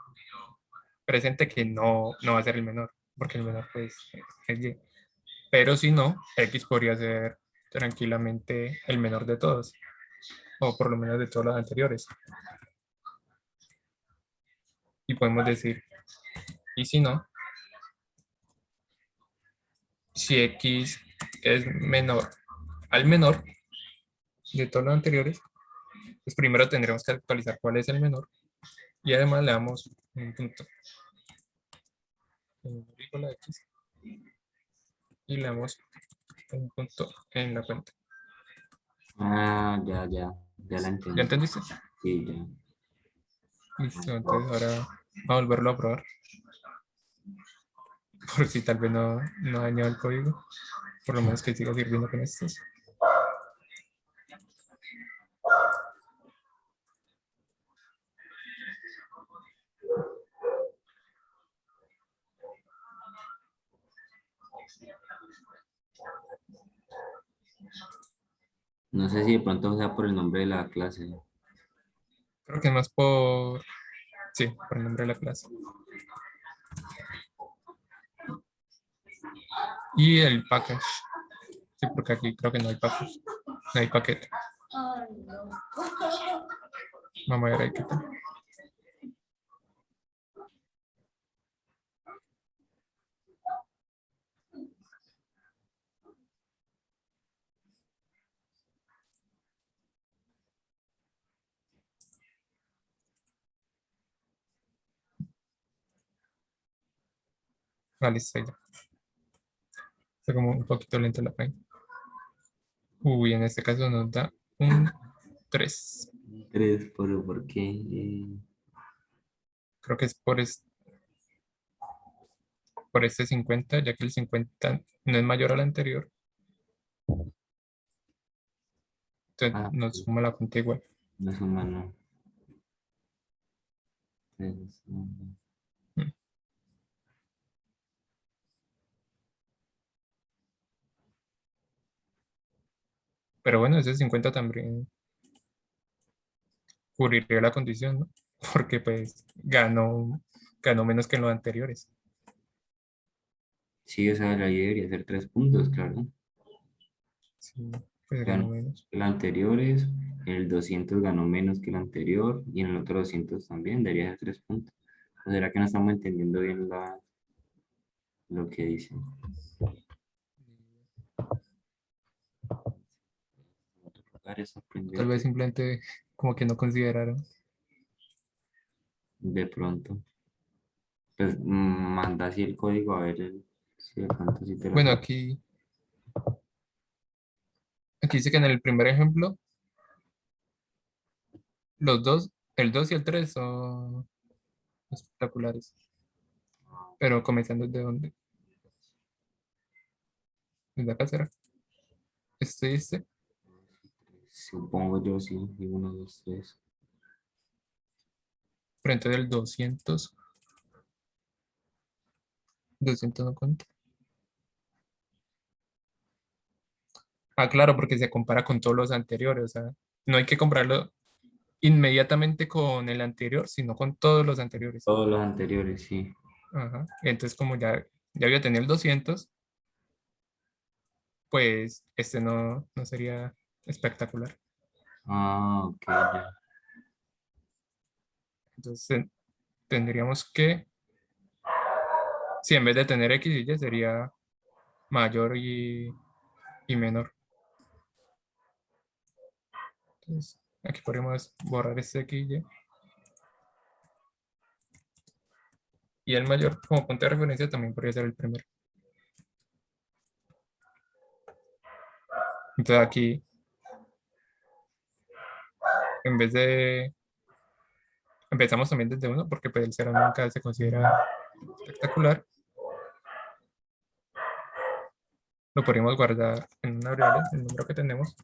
Speaker 1: presente que no va a ser el menor, porque el menor pues es Y. Pero si no, X podría ser tranquilamente el menor de todos, o por lo menos de todos los anteriores. Y podemos decir, y si no, si X es menor al menor de todos los anteriores, pues primero tendremos que actualizar cuál es el menor y además le damos un punto en la X y le damos un punto en la cuenta.
Speaker 3: Ah, ya la
Speaker 1: ¿Ya
Speaker 3: entendí.
Speaker 1: entendiste?
Speaker 3: Sí, ya.
Speaker 1: Listo, entonces ahora vamos a volverlo a probar por si tal vez no ha dañado el código, por lo menos que siga sirviendo con estos.
Speaker 3: No sé si de pronto sea por el nombre de la clase.
Speaker 1: Creo que es más por, sí, por el nombre de la clase. Y el package, sí, porque aquí creo que no hay package, no hay paquete. Vamos a ver ahí qué tal. listo, ahí ya. Está como un poquito lenta la página. Uy, en este caso nos da un 3.
Speaker 6: 3, ¿por qué?
Speaker 1: Creo que es por este 50, ya que el 50 no es mayor al anterior. Entonces
Speaker 6: Ah,
Speaker 1: nos suma la cuenta igual.
Speaker 6: no es humano. 3, no.
Speaker 1: Mm. Pero bueno, ese 50 también cubriría la condición, ¿no? Porque pues ganó menos que en los anteriores.
Speaker 6: Sí, o sea, la I debería ser 3 puntos, claro.
Speaker 1: Sí, pues ganó
Speaker 6: Ganó
Speaker 1: menos.
Speaker 6: el anterior es, el 200 ganó menos que el anterior y en el otro 200 también, debería ser 3 puntos. ¿O será que no estamos entendiendo bien lo que dicen? En otros lugares
Speaker 1: Tal
Speaker 6: aprender
Speaker 1: vez simplemente como que no consideraron.
Speaker 6: de pronto. Pues manda así el código a ver si de pronto sí te lo
Speaker 1: Bueno,
Speaker 6: sabe.
Speaker 1: aquí dice que en el primer ejemplo, los dos, el 2 y el 3 son espectaculares. Pero comenzando desde dónde? Desde acá será. Este.
Speaker 6: Supongo yo sí, y 1, 2, 3.
Speaker 1: Frente del 200 no cuenta. Ah, claro, porque se compara con todos los anteriores. O sea, no hay que comprarlo inmediatamente con el anterior, sino con todos los anteriores.
Speaker 6: Todos los anteriores, sí.
Speaker 1: Ajá. Entonces, como ya había tenido el 200, pues este no sería espectacular.
Speaker 6: Ah, ok, ya.
Speaker 1: Entonces, tendríamos que, si en vez de tener X y Y, sería mayor y menor. Entonces, aquí podemos borrar este X y Y. Y el mayor, como punto de referencia, también podría ser el primero. Entonces aquí, en vez de... Empezamos también desde 1, porque pues el 0 nunca se considera espectacular. Lo podríamos guardar en una variable, el número que tenemos.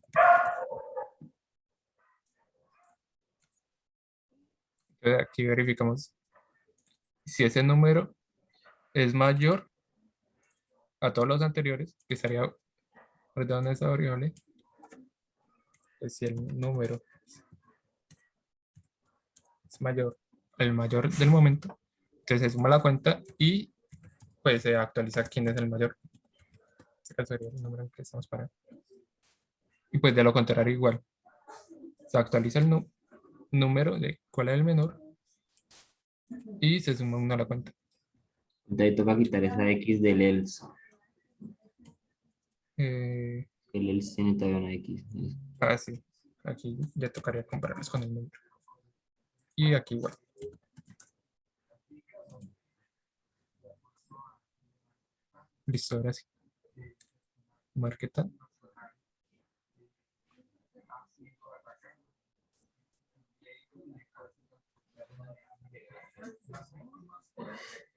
Speaker 1: Entonces aquí verificamos si ese número es mayor a todos los anteriores, que estaría guardado en esa variable. Pues si el número es mayor, el mayor del momento, entonces se suma la cuenta y pues se actualiza quién es el mayor. En este caso sería el número en que estamos parando. Y pues de lo contrario igual. Se actualiza el número de cuál es el menor y se suma uno a la cuenta.
Speaker 6: Entonces toca quitar esa X del else.
Speaker 1: Eh,
Speaker 6: El else tiene todavía una X.
Speaker 1: sí. Aquí ya tocaría compararlos con el número. Y aquí igual. Listo, ahora sí. Marqueta.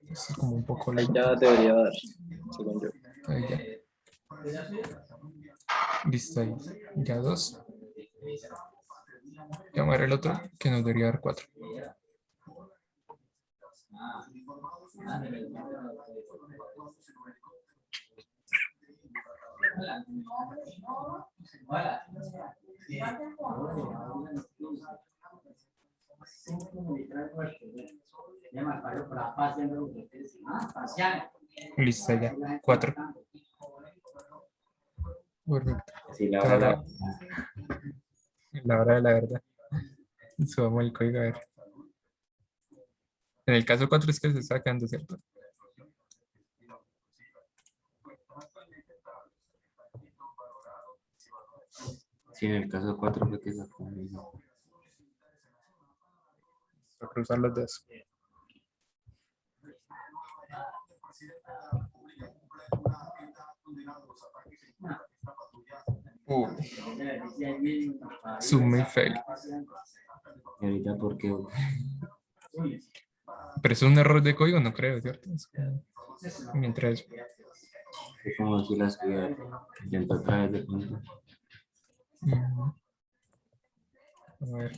Speaker 1: Es como un poco
Speaker 2: Ahí
Speaker 1: lento.
Speaker 2: ya debería dar, según yo.
Speaker 1: Ahí ya. Listo ahí. Ya 2. Llamar el otro que nos debería dar 4. Listo ya. 4. Perfecto.
Speaker 6: Sí, la
Speaker 1: Ahora
Speaker 6: verdad.
Speaker 1: la hora de la verdad. Subamos el código a ver. En el caso 4 es que se está quedando, ¿cierto?
Speaker 6: Sí, en el caso 4 fue que sacó.
Speaker 1: Voy a cruzar los dedos. Zoom y fail.
Speaker 6: Y ahorita porque
Speaker 1: Pero es un error de código, no creo, ¿cierto? Mientras...
Speaker 6: es como si la subida intento otra vez de pronto.
Speaker 1: A ver.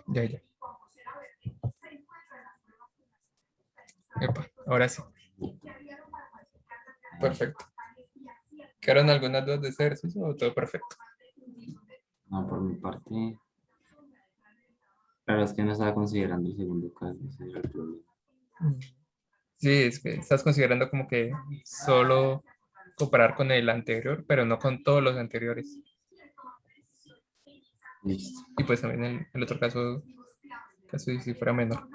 Speaker 1: Ya. Epa, ahora sí. Perfecto. ¿Quedaron algunas dudas de este ejercicio o todo perfecto?
Speaker 6: No, por mi parte. Claro, es que no estaba considerando el segundo caso, ese era el problema.
Speaker 1: Sí, es que estás considerando como que solo comparar con el anterior, pero no con todos los anteriores.
Speaker 6: Listo.
Speaker 1: Y pues también el otro caso si fuera menor.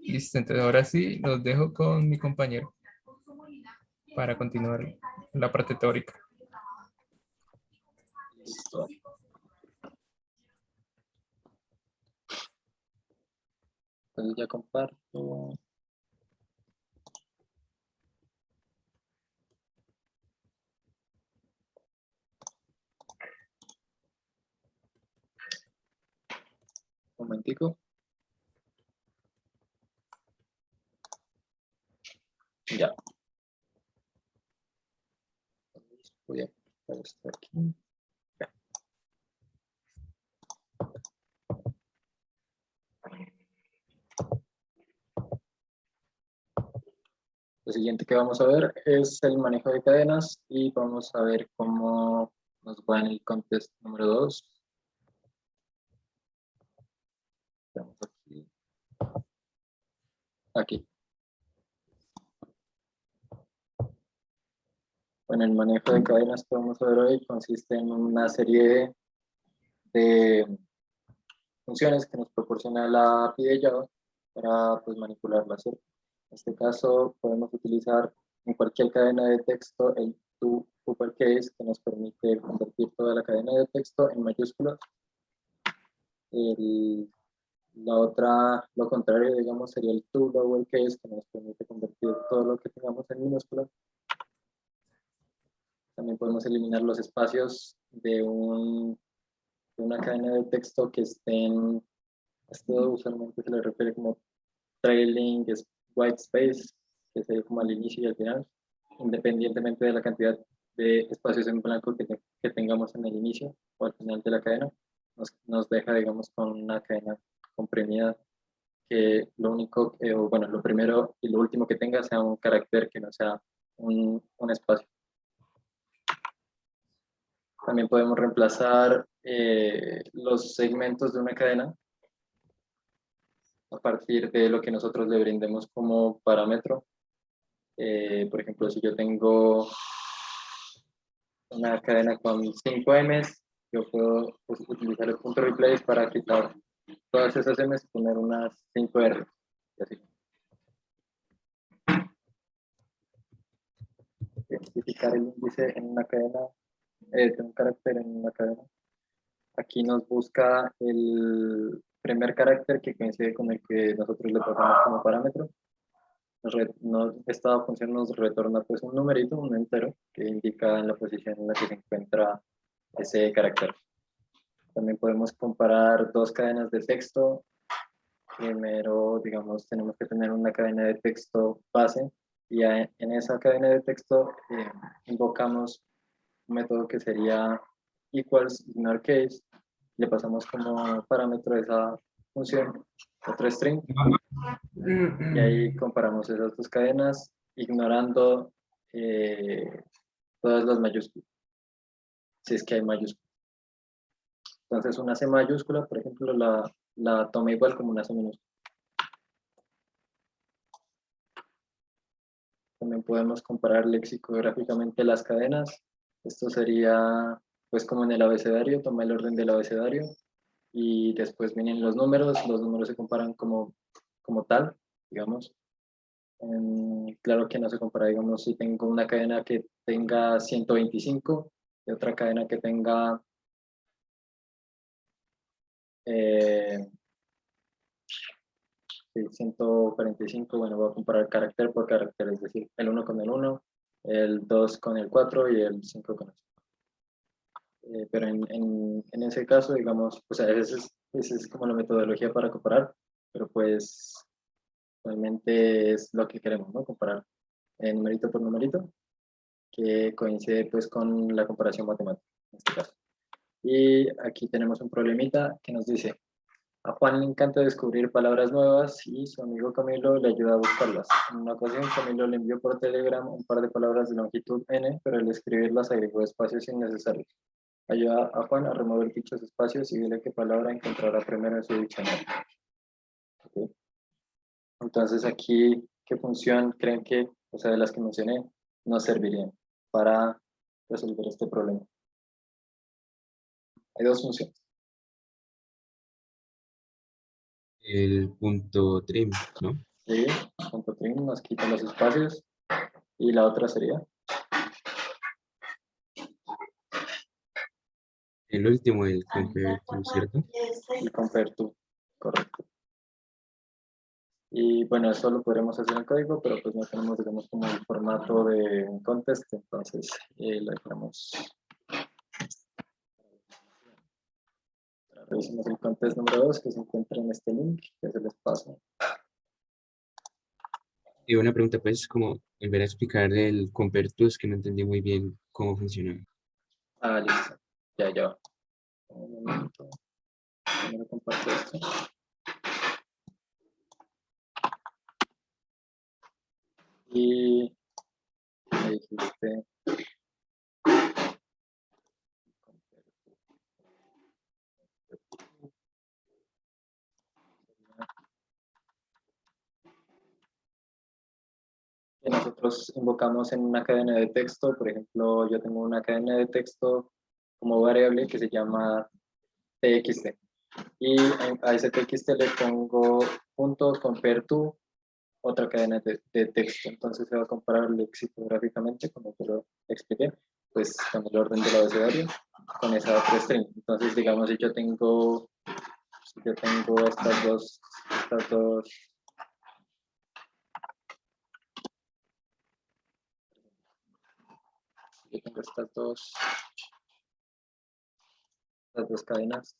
Speaker 1: Listo, entonces ahora sí los dejo con mi compañero para continuar la parte teórica.
Speaker 2: Listo. Entonces ya comparto. Un momentico. Ya. Voy a poner esto aquí. Ya. Lo siguiente que vamos a ver es el manejo de cadenas y vamos a ver cómo nos va en el contest número 2. Estamos aquí. Aquí. Bueno, el manejo de cadenas que vamos a ver hoy consiste en una serie de funciones que nos proporciona la API de Java para pues, manipularlas. En este caso podemos utilizar en cualquier cadena de texto el to uppercase que nos permite convertir toda la cadena de texto en mayúsculas. La otra, lo contrario, digamos, sería el to lowercase que nos permite convertir todo lo que tengamos en minúsculas. También podemos eliminar los espacios de una cadena de texto que estén, esto usualmente se le refiere como trailing white space, que sería como al inicio y al final, independientemente de la cantidad de espacios en blanco que tengamos en el inicio o al final de la cadena, nos deja, digamos, con una cadena comprimida que lo único, bueno, lo primero y lo último que tenga sea un carácter que no sea un espacio. También podemos reemplazar los segmentos de una cadena a partir de lo que nosotros le brindemos como parámetro. Por ejemplo, si yo tengo una cadena con 5 M's, yo puedo pues, utilizar el punto replace para quitar todas esas M's y poner unas 5 R. Y así. Identificar el índice en una cadena, un carácter en una cadena. Aquí nos busca el primer carácter que coincide con el que nosotros le pasamos como parámetro. Esta función nos retorna pues un numerito, un entero, que indica en la posición en la que se encuentra ese carácter. También podemos comparar dos cadenas de texto. Primero, digamos, tenemos que tener una cadena de texto base y en esa cadena de texto invocamos un método que sería equals ignore case. Le pasamos como parámetro de esa función otro string y ahí comparamos esas dos cadenas ignorando todas las mayúsculas, si es que hay mayúsculas. Entonces una C mayúscula, por ejemplo, la toma igual como una C minúscula. También podemos comparar lexicográficamente las cadenas. Esto sería, pues como en el abecedario, toma el orden del abecedario y después vienen los números se comparan como tal, digamos. Claro que no se compara, digamos, si tengo una cadena que tenga 125 y otra cadena que tenga 145, bueno, voy a comparar carácter por carácter, es decir, el 1 con el 1, el 2 con el 4 y el 5 con el 5. Pero en ese caso, digamos, o sea, esa es como la metodología para comparar, pero pues realmente es lo que queremos, ¿no? Comparar numerito por numerito, que coincide pues con la comparación matemática, en este caso. Y aquí tenemos un problemita que nos dice, a Juan le encanta descubrir palabras nuevas y su amigo Camilo le ayuda a buscarlas. En una ocasión, Camilo le envió por Telegram un par de palabras de longitud n, pero al escribirlas agregó espacios innecesarios. Ayuda a Juan a remover dichos espacios y dile qué palabra encontrará primero en su diccionario. ¿Okay? Entonces aquí, ¿qué función creen que, o sea, de las que mencioné, nos servirían para resolver este problema? Hay dos funciones.
Speaker 4: El punto trim, ¿no?
Speaker 2: Sí, punto trim nos quita los espacios y la otra sería
Speaker 4: El último, el compare to, ¿cierto?
Speaker 2: el compare to, correcto. Y bueno, eso lo podremos hacer en código, pero pues no tenemos, digamos, como el formato de un contest, entonces lo dejamos. Revisemos el contest número 2 que se encuentra en este link, que se les paso.
Speaker 4: Y una pregunta, pues, como volver a explicar el compare to, es que no entendí muy bien cómo funcionaba.
Speaker 2: Ah, listo. Ya. Un momento. Primero comparto esto. Y me dijiste. Que nosotros invocamos en una cadena de texto. Por ejemplo, yo tengo una cadena de texto como variable que se llama txt. Y a ese txt le pongo punto compare to otra cadena de texto. Entonces se va a comparar lexicográficamente, como te lo expliqué, pues con el orden del abecedario, con esa otra string. Entonces, digamos, si yo tengo estas dos, yo tengo estas dos cadenas.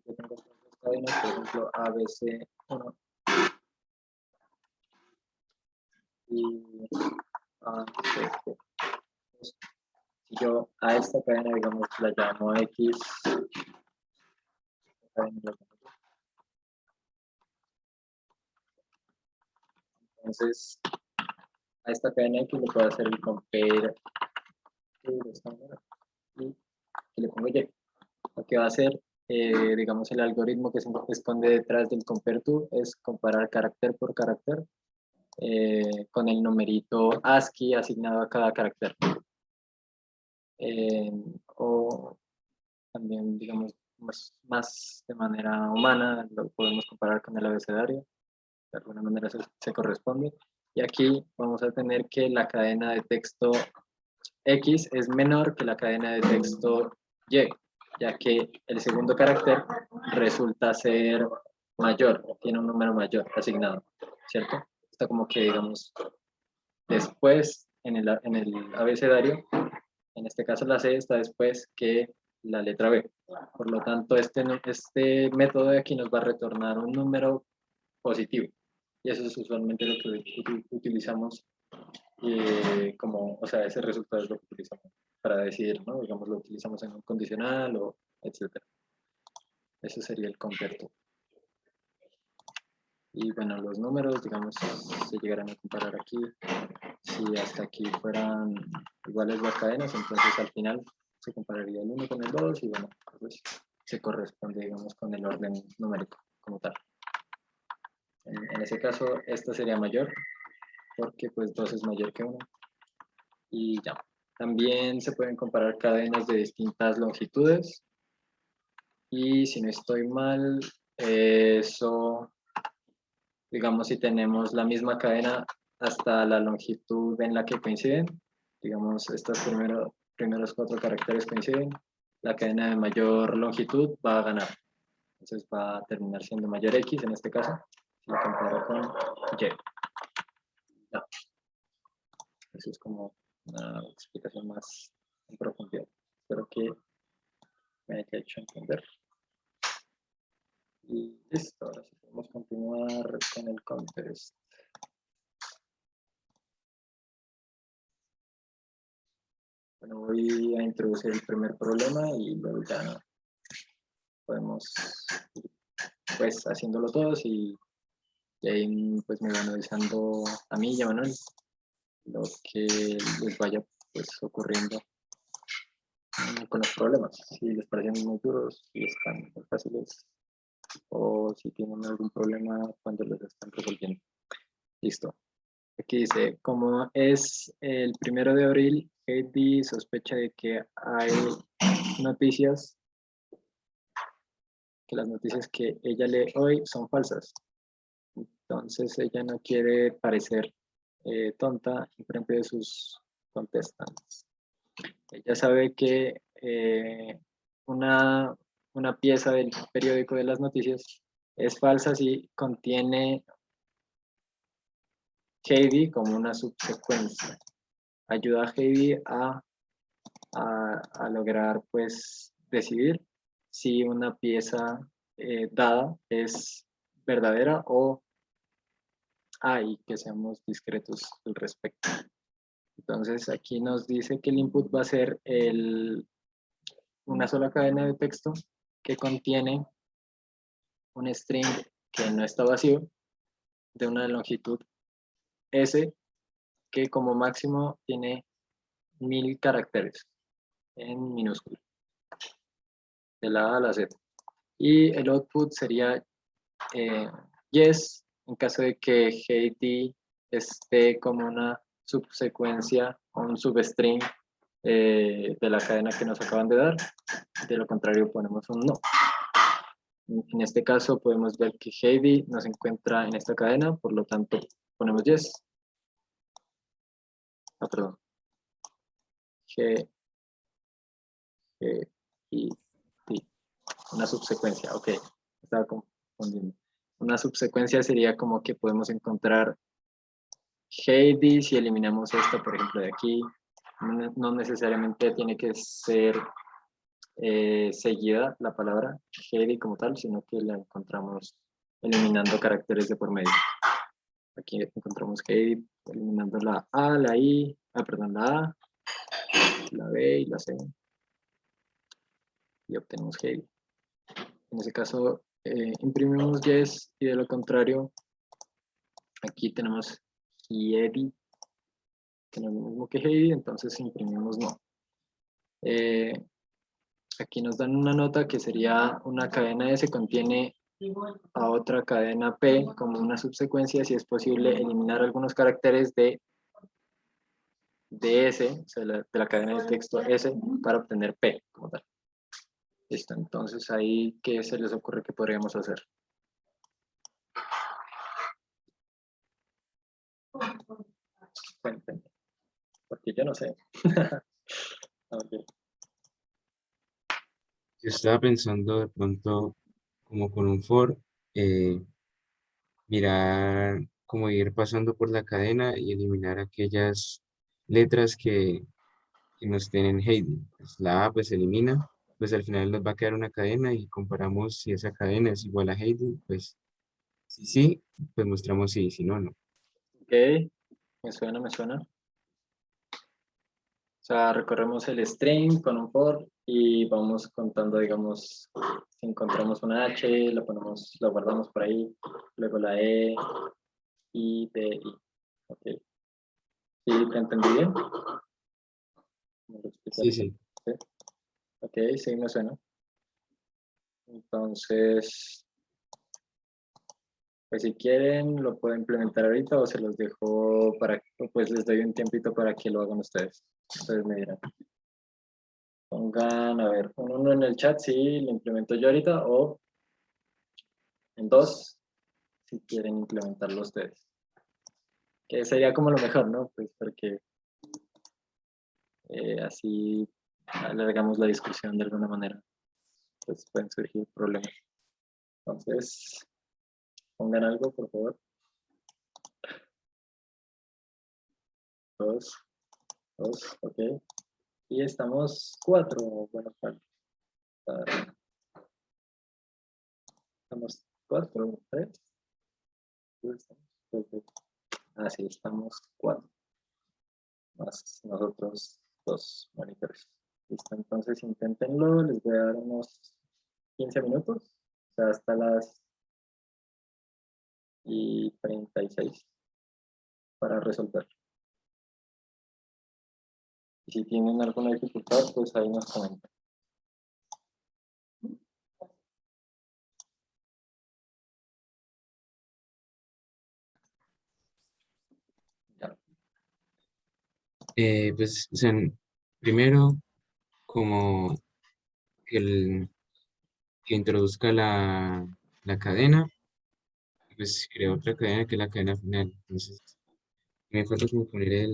Speaker 2: Yo tengo estas dos cadenas, por ejemplo, ABC1 y ACC. Si yo a esta cadena, digamos, la llamo X, entonces a esta cadena X le puedo hacer el compare de esta manera y le pongo Y. Lo que va a hacer, digamos, el algoritmo que se esconde detrás del compare to es comparar carácter por carácter con el numerito ASCII asignado a cada carácter. O también, digamos, más de manera humana, lo podemos comparar con el abecedario. De alguna manera se corresponde. Y aquí vamos a tener que la cadena de texto X es menor que la cadena de texto Y, ya que el segundo carácter resulta ser mayor, tiene un número mayor asignado, ¿cierto? Está como que, digamos, después en el abecedario, en este caso la C está después que la letra B. Por lo tanto, este método de aquí nos va a retornar un número positivo. Y eso es usualmente lo que utilizamos como, o sea, ese resultado es lo que utilizamos para decir, ¿no? Digamos, lo utilizamos en un condicional o etcétera. Eso sería el compare to. Y bueno, los números, digamos, se llegarán a comparar aquí. Si hasta aquí fueran iguales las cadenas, entonces al final se compararía el 1 con el 2 y bueno, pues se corresponde, digamos, con el orden numérico como tal. En ese caso, esta sería mayor, porque pues 2 es mayor que 1. Y ya. También se pueden comparar cadenas de distintas longitudes. Y si no estoy mal, eso, digamos, si tenemos la misma cadena hasta la longitud en la que coinciden, digamos, estos primeros 4 caracteres coinciden, la cadena de mayor longitud va a ganar. Entonces va a terminar siendo mayor X en este caso, si lo comparo con Y. Ya. Eso es como una explicación más en profundidad. Espero que me haya hecho entender. Y listo, ahora sí podemos continuar con el contest. Bueno, voy a introducir el primer problema y luego ya podemos ir pues haciéndolo todos y ahí pues me van avisando a mí y a Manuel lo que les vaya pues ocurriendo con los problemas, si les parecen muy duros, si están muy fáciles o si tienen algún problema cuando los están resolviendo. Listo. Aquí dice, como es el 1 de abril, Heidi sospecha de que hay noticias, que las noticias que ella lee hoy son falsas. Entonces ella no quiere parecer tonta en frente de sus contestantes. Ella sabe que una pieza del periódico de las noticias es falsa si contiene Heidi como una subsecuencia. Ayuda a Heidi a lograr pues decidir si una pieza dada es verdadera o y que seamos discretos al respecto. Entonces aquí nos dice que el input va a ser una sola cadena de texto que contiene un string que no está vacío de una longitud S que como máximo tiene 1000 caracteres en minúscula de la A a la Z. Y el output sería yes en caso de que Heidi esté como una subsecuencia o un substring de la cadena que nos acaban de dar. De lo contrario ponemos un no. En este caso podemos ver que Heidi nos encuentra en esta cadena, por lo tanto ponemos yes. Perdón. G, I, T. Una subsecuencia, ok. Estaba confundiendo. Una subsecuencia sería como que podemos encontrar Heidi si eliminamos esto, por ejemplo, de aquí. No necesariamente tiene que ser seguida la palabra Heidi como tal, sino que la encontramos eliminando caracteres de por medio. Aquí encontramos Heidi eliminando la A, la I, perdón, la A, la B y la C. Y obtenemos Heidi. En ese caso, imprimimos yes y de lo contrario, aquí tenemos Heidi, que no es lo mismo que Heidi, entonces imprimimos no. Aquí nos dan una nota que sería una cadena S contiene a otra cadena P como una subsecuencia si es posible eliminar algunos caracteres de S, o sea, de la cadena de texto S para obtener P como tal. Listo, entonces ahí, ¿qué se les ocurre que podríamos hacer? Cuéntenme, porque yo no sé. Okay.
Speaker 4: Yo estaba pensando de pronto como con un for, mirar, como ir pasando por la cadena y eliminar aquellas letras que nos tienen Heidi. Pues la A pues se elimina, pues al final nos va a quedar una cadena y comparamos si esa cadena es igual a Heidi, pues si sí, pues mostramos sí, si no, no.
Speaker 2: Ok, me suena, me suena. O sea, recorremos el string con un for y vamos contando, digamos, si encontramos una H, la ponemos, la guardamos por ahí, luego la E, I, D, I. Ok. ¿Sí te entendí bien? ¿Me lo explico
Speaker 4: Sí,
Speaker 2: ahorita?
Speaker 4: sí.
Speaker 2: Sí. Ok, sí, me suena. Entonces, pues si quieren, lo puedo implementar ahorita o se los dejo para, pues les doy un tiempito para que lo hagan ustedes. Ustedes me dirán. Pongan, a ver, un 1 en el chat si lo implemento yo ahorita o en 2 si quieren implementarlo ustedes. Que sería como lo mejor, ¿no? Pues porque así alargamos la discusión de alguna manera. Pues pueden surgir problemas. Entonces, pongan algo, por favor. 2, 2, ok. Y estamos 4. Bueno, estamos 4, 3. Así estamos 4. Más nosotros 2 monitores. Listo, entonces inténtenlo. Les voy a dar unos 15 minutos. O sea, hasta las 36 para resolver. Y si tienen alguna dificultad, pues ahí nos comentan. Ya.
Speaker 4: Pues, o sea, primero, como que introduzca la cadena, pues creo otra cadena que es la cadena final. Entonces, me falta como poner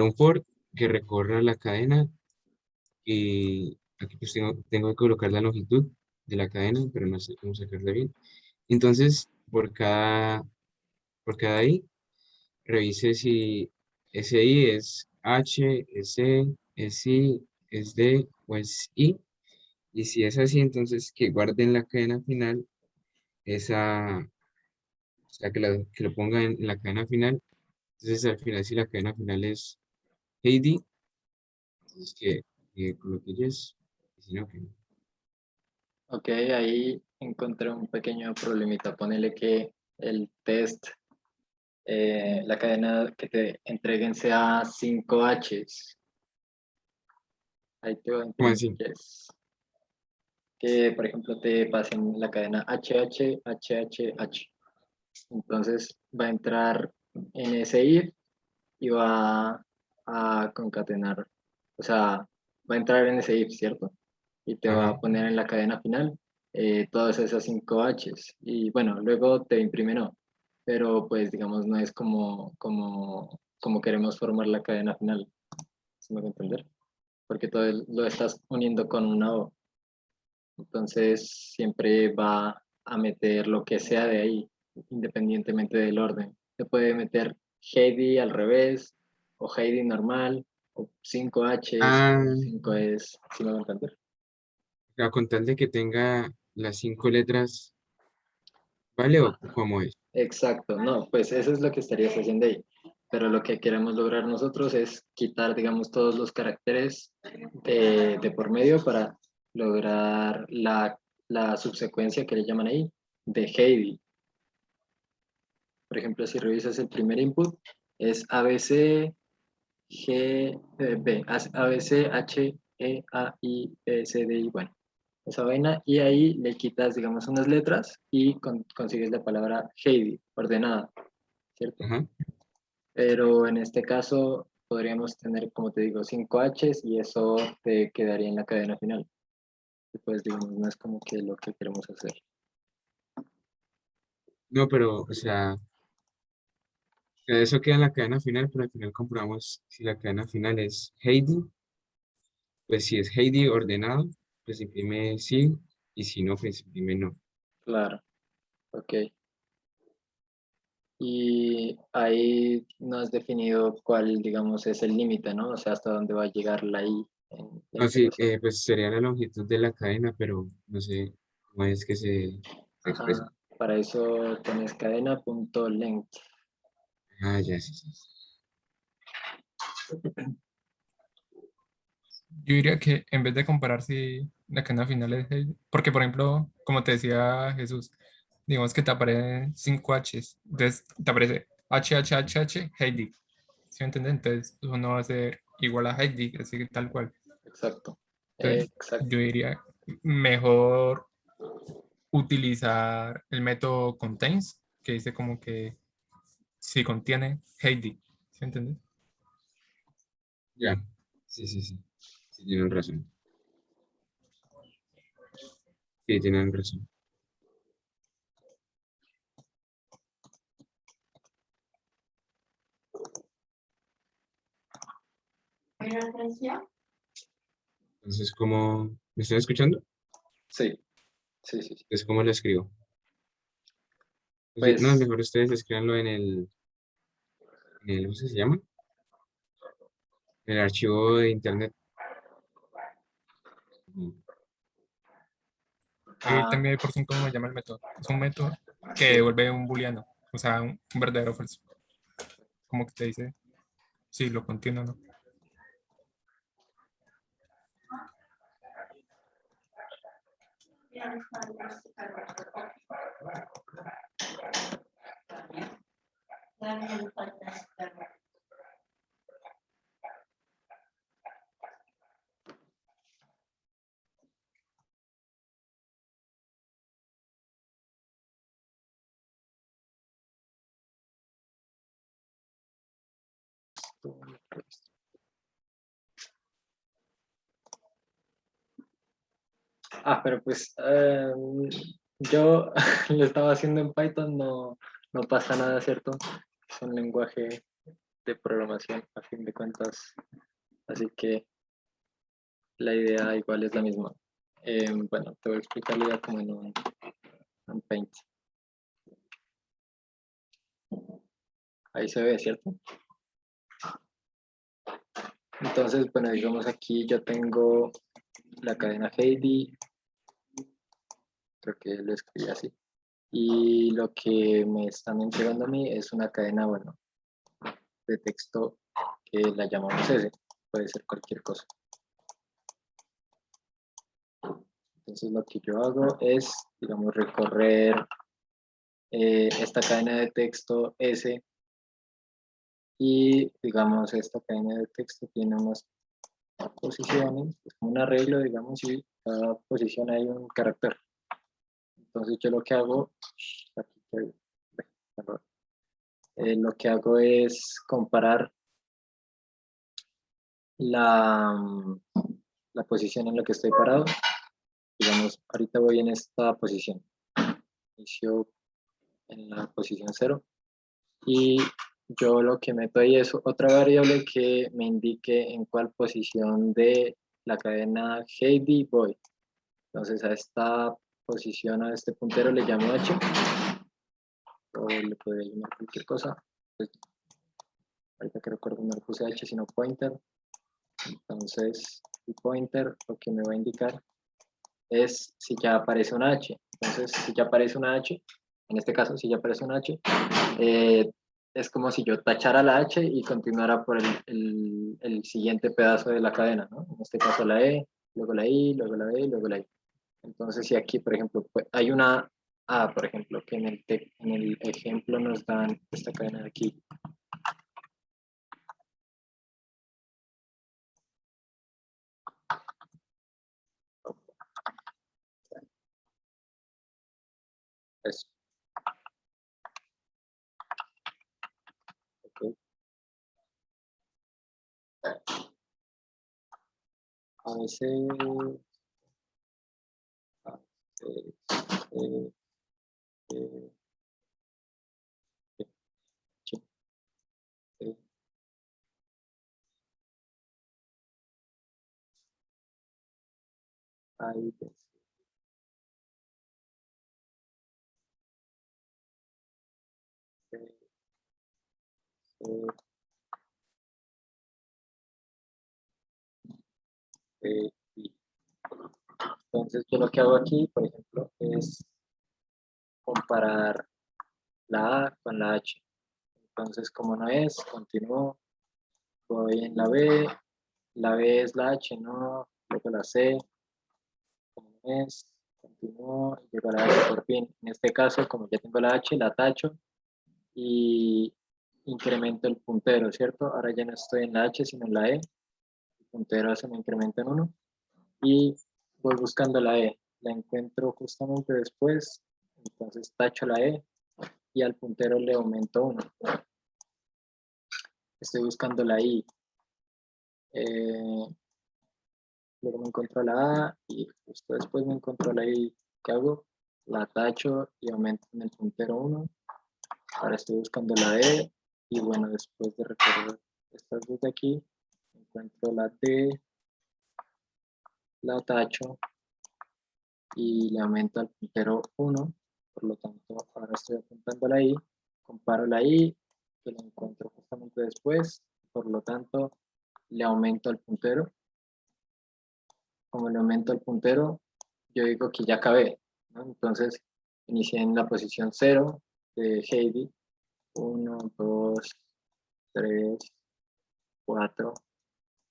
Speaker 4: un for que recorra la cadena y aquí pues tengo que colocar la longitud de la cadena, pero no sé cómo sacarla bien. Entonces, por cada i, revise si ese i es h, es e, es i, es d o es i. Y si es así, entonces que guarde en la cadena final esa, o sea, que lo ponga en la cadena final. Entonces, al final, si la cadena final es Heidi, entonces que coloque yes, y si no, que no.
Speaker 2: Ok, ahí encontré un pequeño problemita. Ponele que el test, la cadena que te entreguen sea 5 Hs. Ahí te voy a
Speaker 4: ¿Cómo
Speaker 2: imprimir
Speaker 4: así?
Speaker 2: yes. Que, por ejemplo, te pasen la cadena HH, HHH. Entonces va a entrar en ese if y va a concatenar. O sea, va a entrar en ese if, ¿cierto? Y te va a
Speaker 4: Ajá.
Speaker 2: poner en la cadena final todas esas 5 Hs. Y bueno, luego te imprime no. Pero pues digamos, no es como queremos formar la cadena final. ¿Sí me voy a entender? Porque todo lo estás uniendo con una O. Entonces siempre va a meter lo que sea de ahí, independientemente del orden. Se puede meter Heidi al revés, o Heidi normal, o 5 Hs,
Speaker 4: Ah,
Speaker 2: o 5 es, ¿sí me voy a entender?
Speaker 4: con tal de que tenga las 5 letras, ¿vale? ¿O cómo es?
Speaker 2: Exacto, no, pues eso es lo que estarías haciendo ahí. Pero lo que queremos lograr nosotros es quitar, digamos, todos los caracteres de por medio para lograr la subsecuencia que le llaman ahí de Heidi. Por ejemplo, si revisas el primer input, es ABC, G, B, ABC, H, E, A, I, B, C, D, I, bueno, esa vaina, y ahí le quitas, digamos, unas letras y consigues la palabra Heidi, ordenada, ¿cierto?
Speaker 4: Ajá.
Speaker 2: Pero en este caso podríamos tener, como te digo, 5 Hs y eso te quedaría en la cadena final. Y pues, digamos, no es como que lo que queremos hacer.
Speaker 4: No, pero, o sea, eso queda en la cadena final, pero al final comprobamos si la cadena final es Heidi. Pues si es Heidi ordenado, pues imprime sí, y si no, pues imprime no.
Speaker 2: Claro, ok. Y ahí no has definido cuál, digamos, es el límite, ¿no? O sea, hasta dónde va a llegar la I en la
Speaker 4: No, sí,
Speaker 2: iteración.
Speaker 4: pues sería la longitud de la cadena, pero no sé cómo es que se expresa.
Speaker 2: Ajá, para eso pones cadena.length.
Speaker 4: Ah, ya, sí, sí.
Speaker 1: Yo diría que en vez de comparar si la cadena final es Heidi, porque por ejemplo, como te decía Jesús, digamos que te aparecen 5 Hs, entonces te aparece HHHH Heidi, ¿sí me entiendes? Entonces eso no va a ser igual a Heidi, así que tal cual.
Speaker 2: Exacto.
Speaker 1: Entonces
Speaker 2: Exacto.
Speaker 1: yo diría mejor utilizar el método contains, que dice como que si contiene Heidi, ¿sí me entiendes?
Speaker 4: Ya. Sí, sí, sí. Sí, tienen razón. Sí, tienen razón. Entonces, ¿cómo me están escuchando?
Speaker 2: Sí, sí, sí, sí.
Speaker 4: Entonces, ¿cómo lo escribo? No,
Speaker 2: Pues,
Speaker 4: mejor ustedes escríbanlo ¿cómo se llama? En el archivo de internet. Ujú.
Speaker 1: También hay por fin cómo me llama el método. Es un método que devuelve un booleano, o sea, un verdadero falso. Como que te dice si lo contiene o no.
Speaker 2: pero pues yo lo estaba haciendo en Python, no, no pasa nada, ¿cierto? Es un lenguaje de programación a fin de cuentas, así que la idea igual es la misma. Bueno, te voy a explicar la idea como en Paint. Ahí se ve, ¿cierto? Entonces, bueno, digamos aquí yo tengo la cadena Heidi, creo que lo escribí así. Y lo que me están entregando a mí es una cadena, bueno, de texto que la llamamos S, puede ser cualquier cosa. Entonces lo que yo hago es, digamos, recorrer esta cadena de texto S y, digamos, esta cadena de texto tiene unas posiciones, es como un arreglo, digamos, y cada posición hay un carácter. Entonces yo lo que hago, aquí, lo que hago es comparar la, la posición en la que estoy parado. Digamos, ahorita voy en esta posición. Inicio en la posición 0. Y yo lo que meto ahí es otra variable que me indique en cuál posición de la cadena Heidi voy. Entonces a esta posición, a este puntero le llamo H, o le podría llamar cualquier cosa. Pues, ahorita que recuerdo no le puse H, sino pointer. Entonces el pointer lo que me va a indicar es si ya aparece una H. Entonces, si ya aparece una H, en este caso, si ya aparece una H, es como si yo tachara la H y continuara por el siguiente pedazo de la cadena, ¿no? En este caso la E, luego la I, luego la B, luego la I. Entonces, si aquí, por ejemplo, pues, hay una A, por ejemplo, que en el ejemplo nos dan esta cadena de aquí. Eso. Okay. A veces eh, eh, eh, ahí, eh, y entonces yo lo que hago aquí, por ejemplo, es comparar la A con la H. Entonces, como no es, continúo, voy en la B es la H, no, luego la C, como no es, continúo, y llego a la H por fin. En este caso, como ya tengo la H, la tacho y incremento el puntero, ¿cierto? Ahora ya no estoy en la H, sino en la E. El puntero se me incrementa en 1 y voy buscando la E. La encuentro justamente después, entonces tacho la E y al puntero le aumento 1. Estoy buscando la I. luego me encuentro la A y justo después me encuentro la I. ¿Qué hago? La tacho y aumento en el puntero 1. Ahora estoy buscando la E y bueno, después de recorrer estas dos de aquí, encuentro la D, la tacho y le aumento al puntero 1. Por lo tanto, ahora estoy apuntando la I, comparo la I, que la encuentro justamente después, por lo tanto, le aumento al puntero. Como le aumento el puntero, yo digo que ya acabé, ¿no? Entonces, inicié en la posición 0 de Heidi. 1, 2, 3, 4.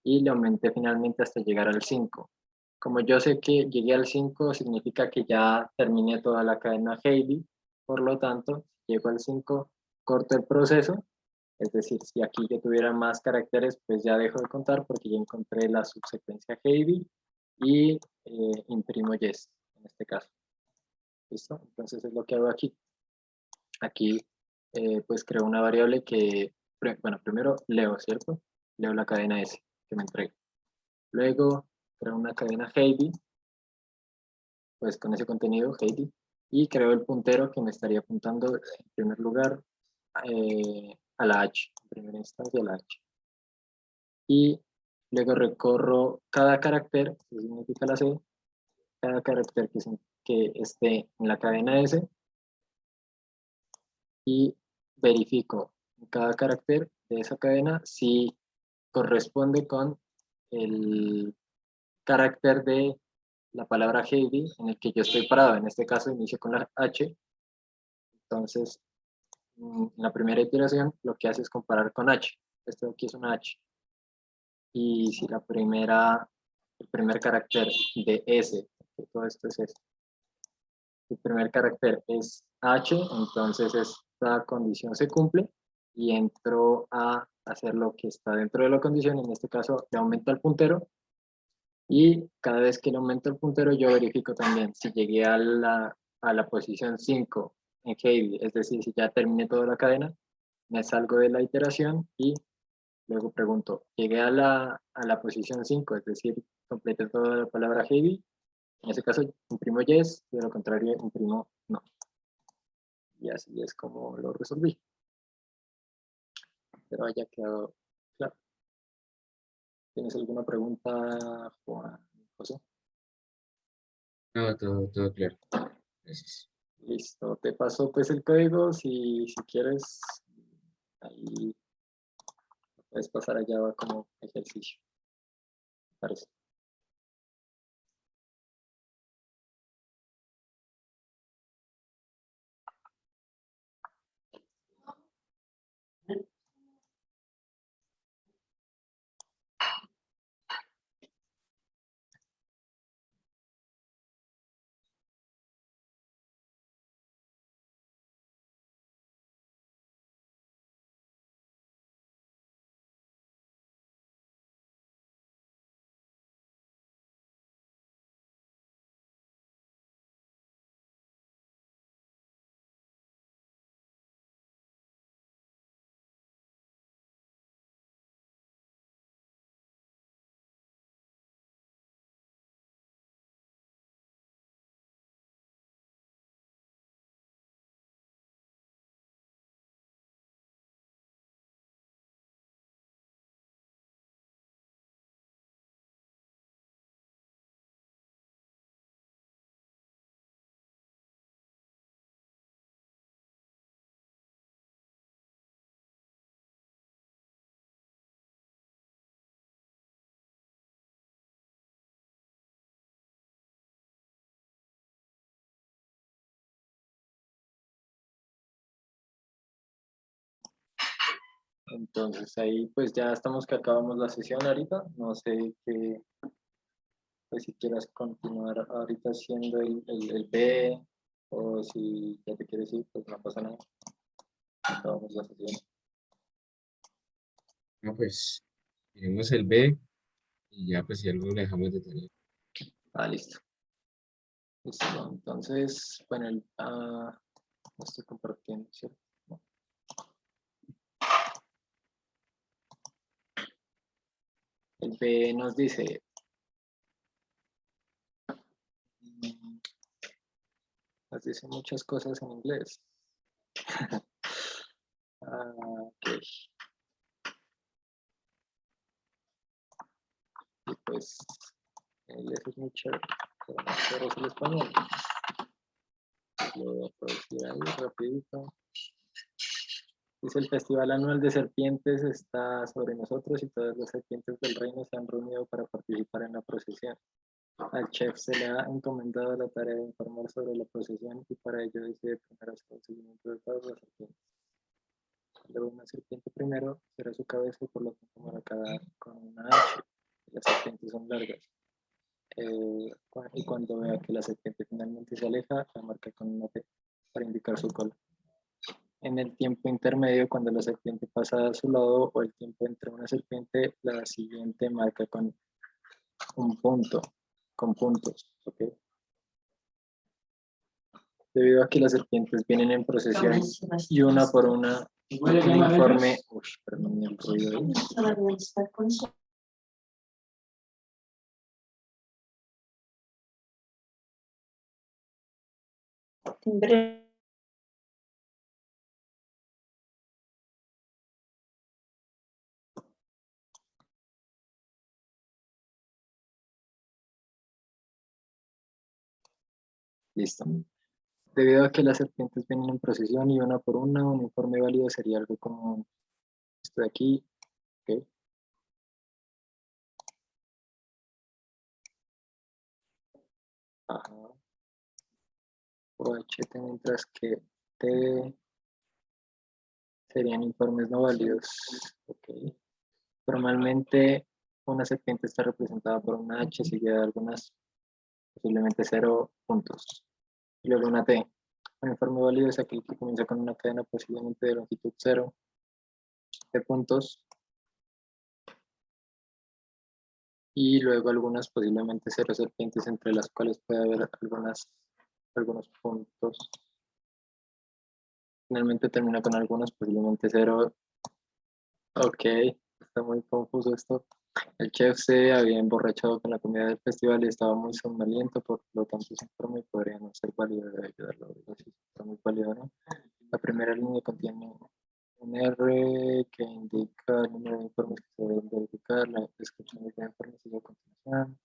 Speaker 2: Y le aumenté finalmente hasta llegar al 5. Como yo sé que llegué al 5, significa que ya terminé toda la cadena Heidi. Por lo tanto, si llego al 5, corto el proceso. Es decir, si aquí yo tuviera más caracteres, pues ya dejo de contar porque ya encontré la subsecuencia Heidi y imprimo yes, en este caso. ¿Listo? Entonces es lo que hago aquí. Aquí pues creo una variable que, bueno, primero leo, ¿cierto? Leo la cadena S que me entrega. Luego creo una cadena Heidi, pues con ese contenido Heidi, y creo el puntero que me estaría apuntando en primer lugar a la H, en primera instancia a la H. Y luego recorro cada carácter, que significa la C, cada carácter que esté en la cadena S y verifico en cada carácter de esa cadena si corresponde con el carácter de la palabra Heidi en el que yo estoy parado. En este caso inicio con la H. Entonces, en la primera iteración lo que hace es comparar con H. Esto aquí es una H. Y si el primer carácter de S, que todo esto es S, el primer carácter es H, entonces esta condición se cumple y entro a hacer lo que está dentro de la condición. En este caso le aumento el puntero y cada vez que le aumento el puntero yo verifico también si llegué a la posición 5 en Heidi, es decir, si ya terminé toda la cadena, me salgo de la iteración y luego pregunto, llegué a la posición 5, es decir, completé toda la palabra Heidi. En ese caso imprimo yes, de lo contrario imprimo no. Y así es como lo resolví. Espero haya quedado claro. ¿Tienes alguna pregunta, Juan José?
Speaker 4: No, todo claro. Gracias.
Speaker 2: Listo, te paso pues el código, si quieres, ahí puedes pasar allá como ejercicio, parece. Entonces ahí pues ya estamos que acabamos la sesión ahorita. No sé qué, pues si quieras continuar ahorita haciendo el B o si ya te quieres ir, pues no pasa nada. Acabamos la sesión.
Speaker 4: No, pues, miremos el B y ya, pues, si algo le dejamos de tarea.
Speaker 2: Ah, listo. Listo. Entonces, bueno, lo estoy compartiendo, ¿cierto? El B nos dice, nos dice muchas cosas en inglés. Ok. Y pues, el F es muy chévere, pero no chévere es el español. Lo voy a traducir ahí rapidito. Dice, el Festival Anual de Serpientes está sobre nosotros y todas las serpientes del reino se han reunido para participar en la procesión. Al chef se le ha encomendado la tarea de informar sobre la procesión y para ello decide primero hacer un seguimiento de todas las serpientes. Luego una serpiente primero será su cabeza y por lo tanto marcada con una H. Las serpientes son largas. Y cuando vea que la serpiente finalmente se aleja, la marca con una T para indicar su cola. En el tiempo intermedio, cuando la serpiente pasa a su lado o el tiempo entre una serpiente, la siguiente marca con un punto, con puntos, ¿ok? Debido a que las serpientes vienen en procesión y una por una, un informe, perdón, el ruido ahí. Listo. Debido a que las serpientes vienen en procesión y una por una, un informe válido sería algo como esto de aquí, ¿ok? Ajá. OH, mientras que T serían informes no válidos, ¿ok? Normalmente una serpiente está representada por una H seguida de algunas, posiblemente 0 puntos. Y luego una T. Un informe válido es aquel que comienza con una cadena posiblemente de longitud 0 de puntos. Y luego algunas posiblemente 0 serpientes entre las cuales puede haber algunos puntos. Finalmente termina con algunos posiblemente 0. Ok, está muy confuso esto. El chef se había emborrachado con la comida del festival y estaba muy somnoliento, por lo tanto su informe podría no ser válido, debe ayudarlo, está muy válido, ¿no? La primera línea contiene un R que indica el número de informes que se deben verificar, la descripción de cada informe sigue a continuación.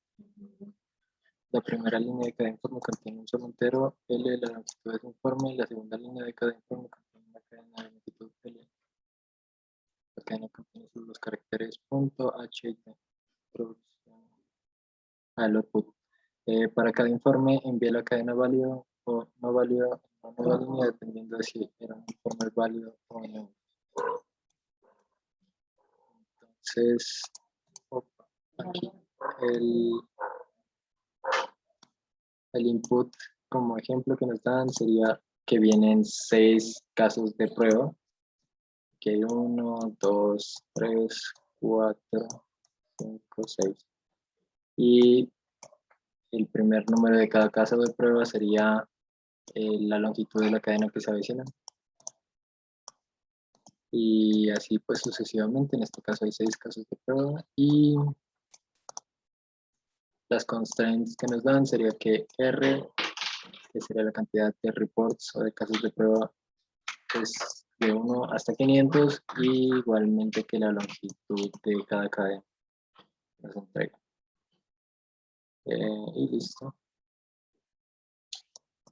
Speaker 2: La primera línea de cada informe contiene un solo entero, L, la longitud de su informe, y la segunda línea de cada informe contiene una cadena de longitud L. La cadena contiene solo los caracteres punto, H y T. Producción al output. Para cada informe envía la cadena válido o no válido en una nueva línea dependiendo de si era un informe válido o no. Entonces, aquí el input como ejemplo que nos dan sería que vienen 6 casos de prueba. Que hay 1, 2, 3, 4, 5, 6. Y el primer número de cada caso de prueba sería la longitud de la cadena que se avecina. Y así pues sucesivamente, en este caso hay 6 casos de prueba y las constraints que nos dan sería que R, que sería la cantidad de reports o de casos de prueba, es de 1 hasta 500 y igualmente que la longitud de cada cadena nos entrega. Y listo.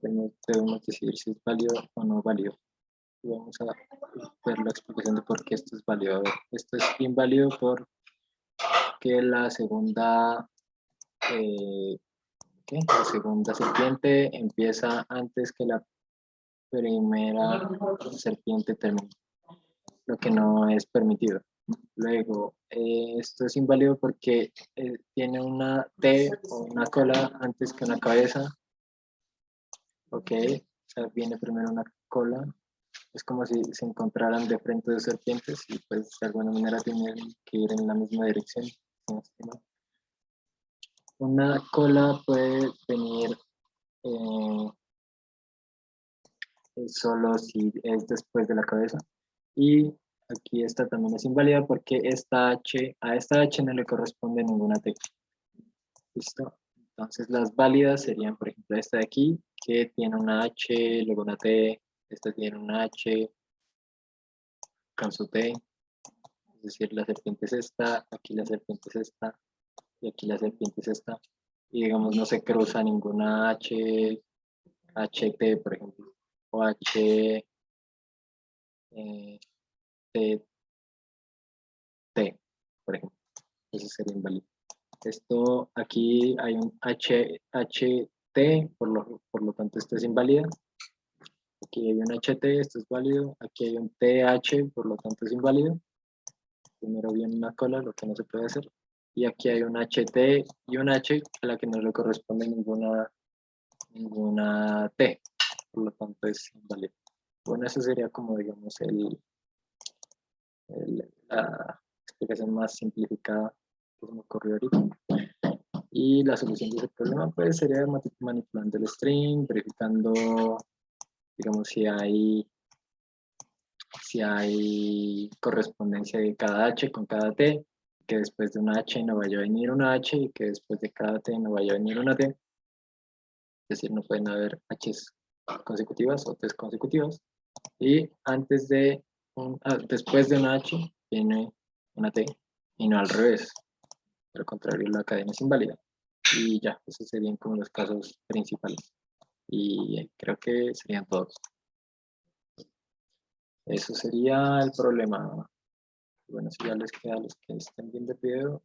Speaker 2: Debemos decidir si es válido o no válido. Y vamos a ver la explicación de por qué esto es válido. A ver, esto es inválido porque la segunda la segunda serpiente empieza antes que la primera serpiente termine, lo que no es permitido. Luego, esto es inválido porque tiene una T o una cola antes que una cabeza. Ok, o sea, viene primero una cola. Es como si se encontraran de frente dos serpientes y pues de alguna manera tienen que ir en la misma dirección. Una cola puede venir solo si es después de la cabeza y aquí esta también es inválida porque a esta H no le corresponde ninguna T. ¿Listo? Entonces las válidas serían, por ejemplo, esta de aquí, que tiene una H, luego una T, esta tiene una H con su T, es decir, la serpiente es esta, aquí la serpiente es esta, y aquí la serpiente es esta, y digamos no se cruza ninguna H, HT, por ejemplo, o H, T, T, por ejemplo, eso sería inválido. Esto, aquí hay un HT, por lo tanto esto es inválida. Aquí hay un HT, esto es válido. Aquí hay un TH, por lo tanto es inválido. Primero viene una cola, lo que no se puede hacer. Y aquí hay un HT y un H a la que no le corresponde ninguna T, por lo tanto es inválido. Bueno, eso sería como, digamos, la explicación más simplificada que se me ocurrió ahorita. Y la solución de ese problema pues sería manipulando el string, verificando, digamos, si hay correspondencia de cada H con cada T, que después de una H no vaya a venir una H y que después de cada T no vaya a venir una T. Es decir, no pueden haber H's consecutivas o T's consecutivas. Y después de una H viene una T y no al revés. Al contrario, la cadena es inválida. Y ya, esos serían como los casos principales. Y creo que serían todos. Eso sería el problema. Bueno, si ya les queda a los que estén viendo el video.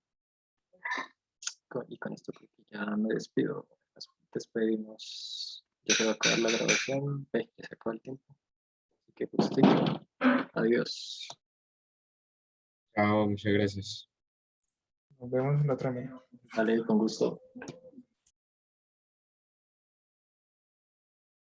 Speaker 2: Y con esto creo que ya me despido. Nos despedimos. Ya se va a acabar la grabación. Ya se acabó el tiempo. Así que pues, sí. Adiós.
Speaker 4: Chao, muchas gracias.
Speaker 1: Nos vemos en la otra.
Speaker 2: Vale, con gusto.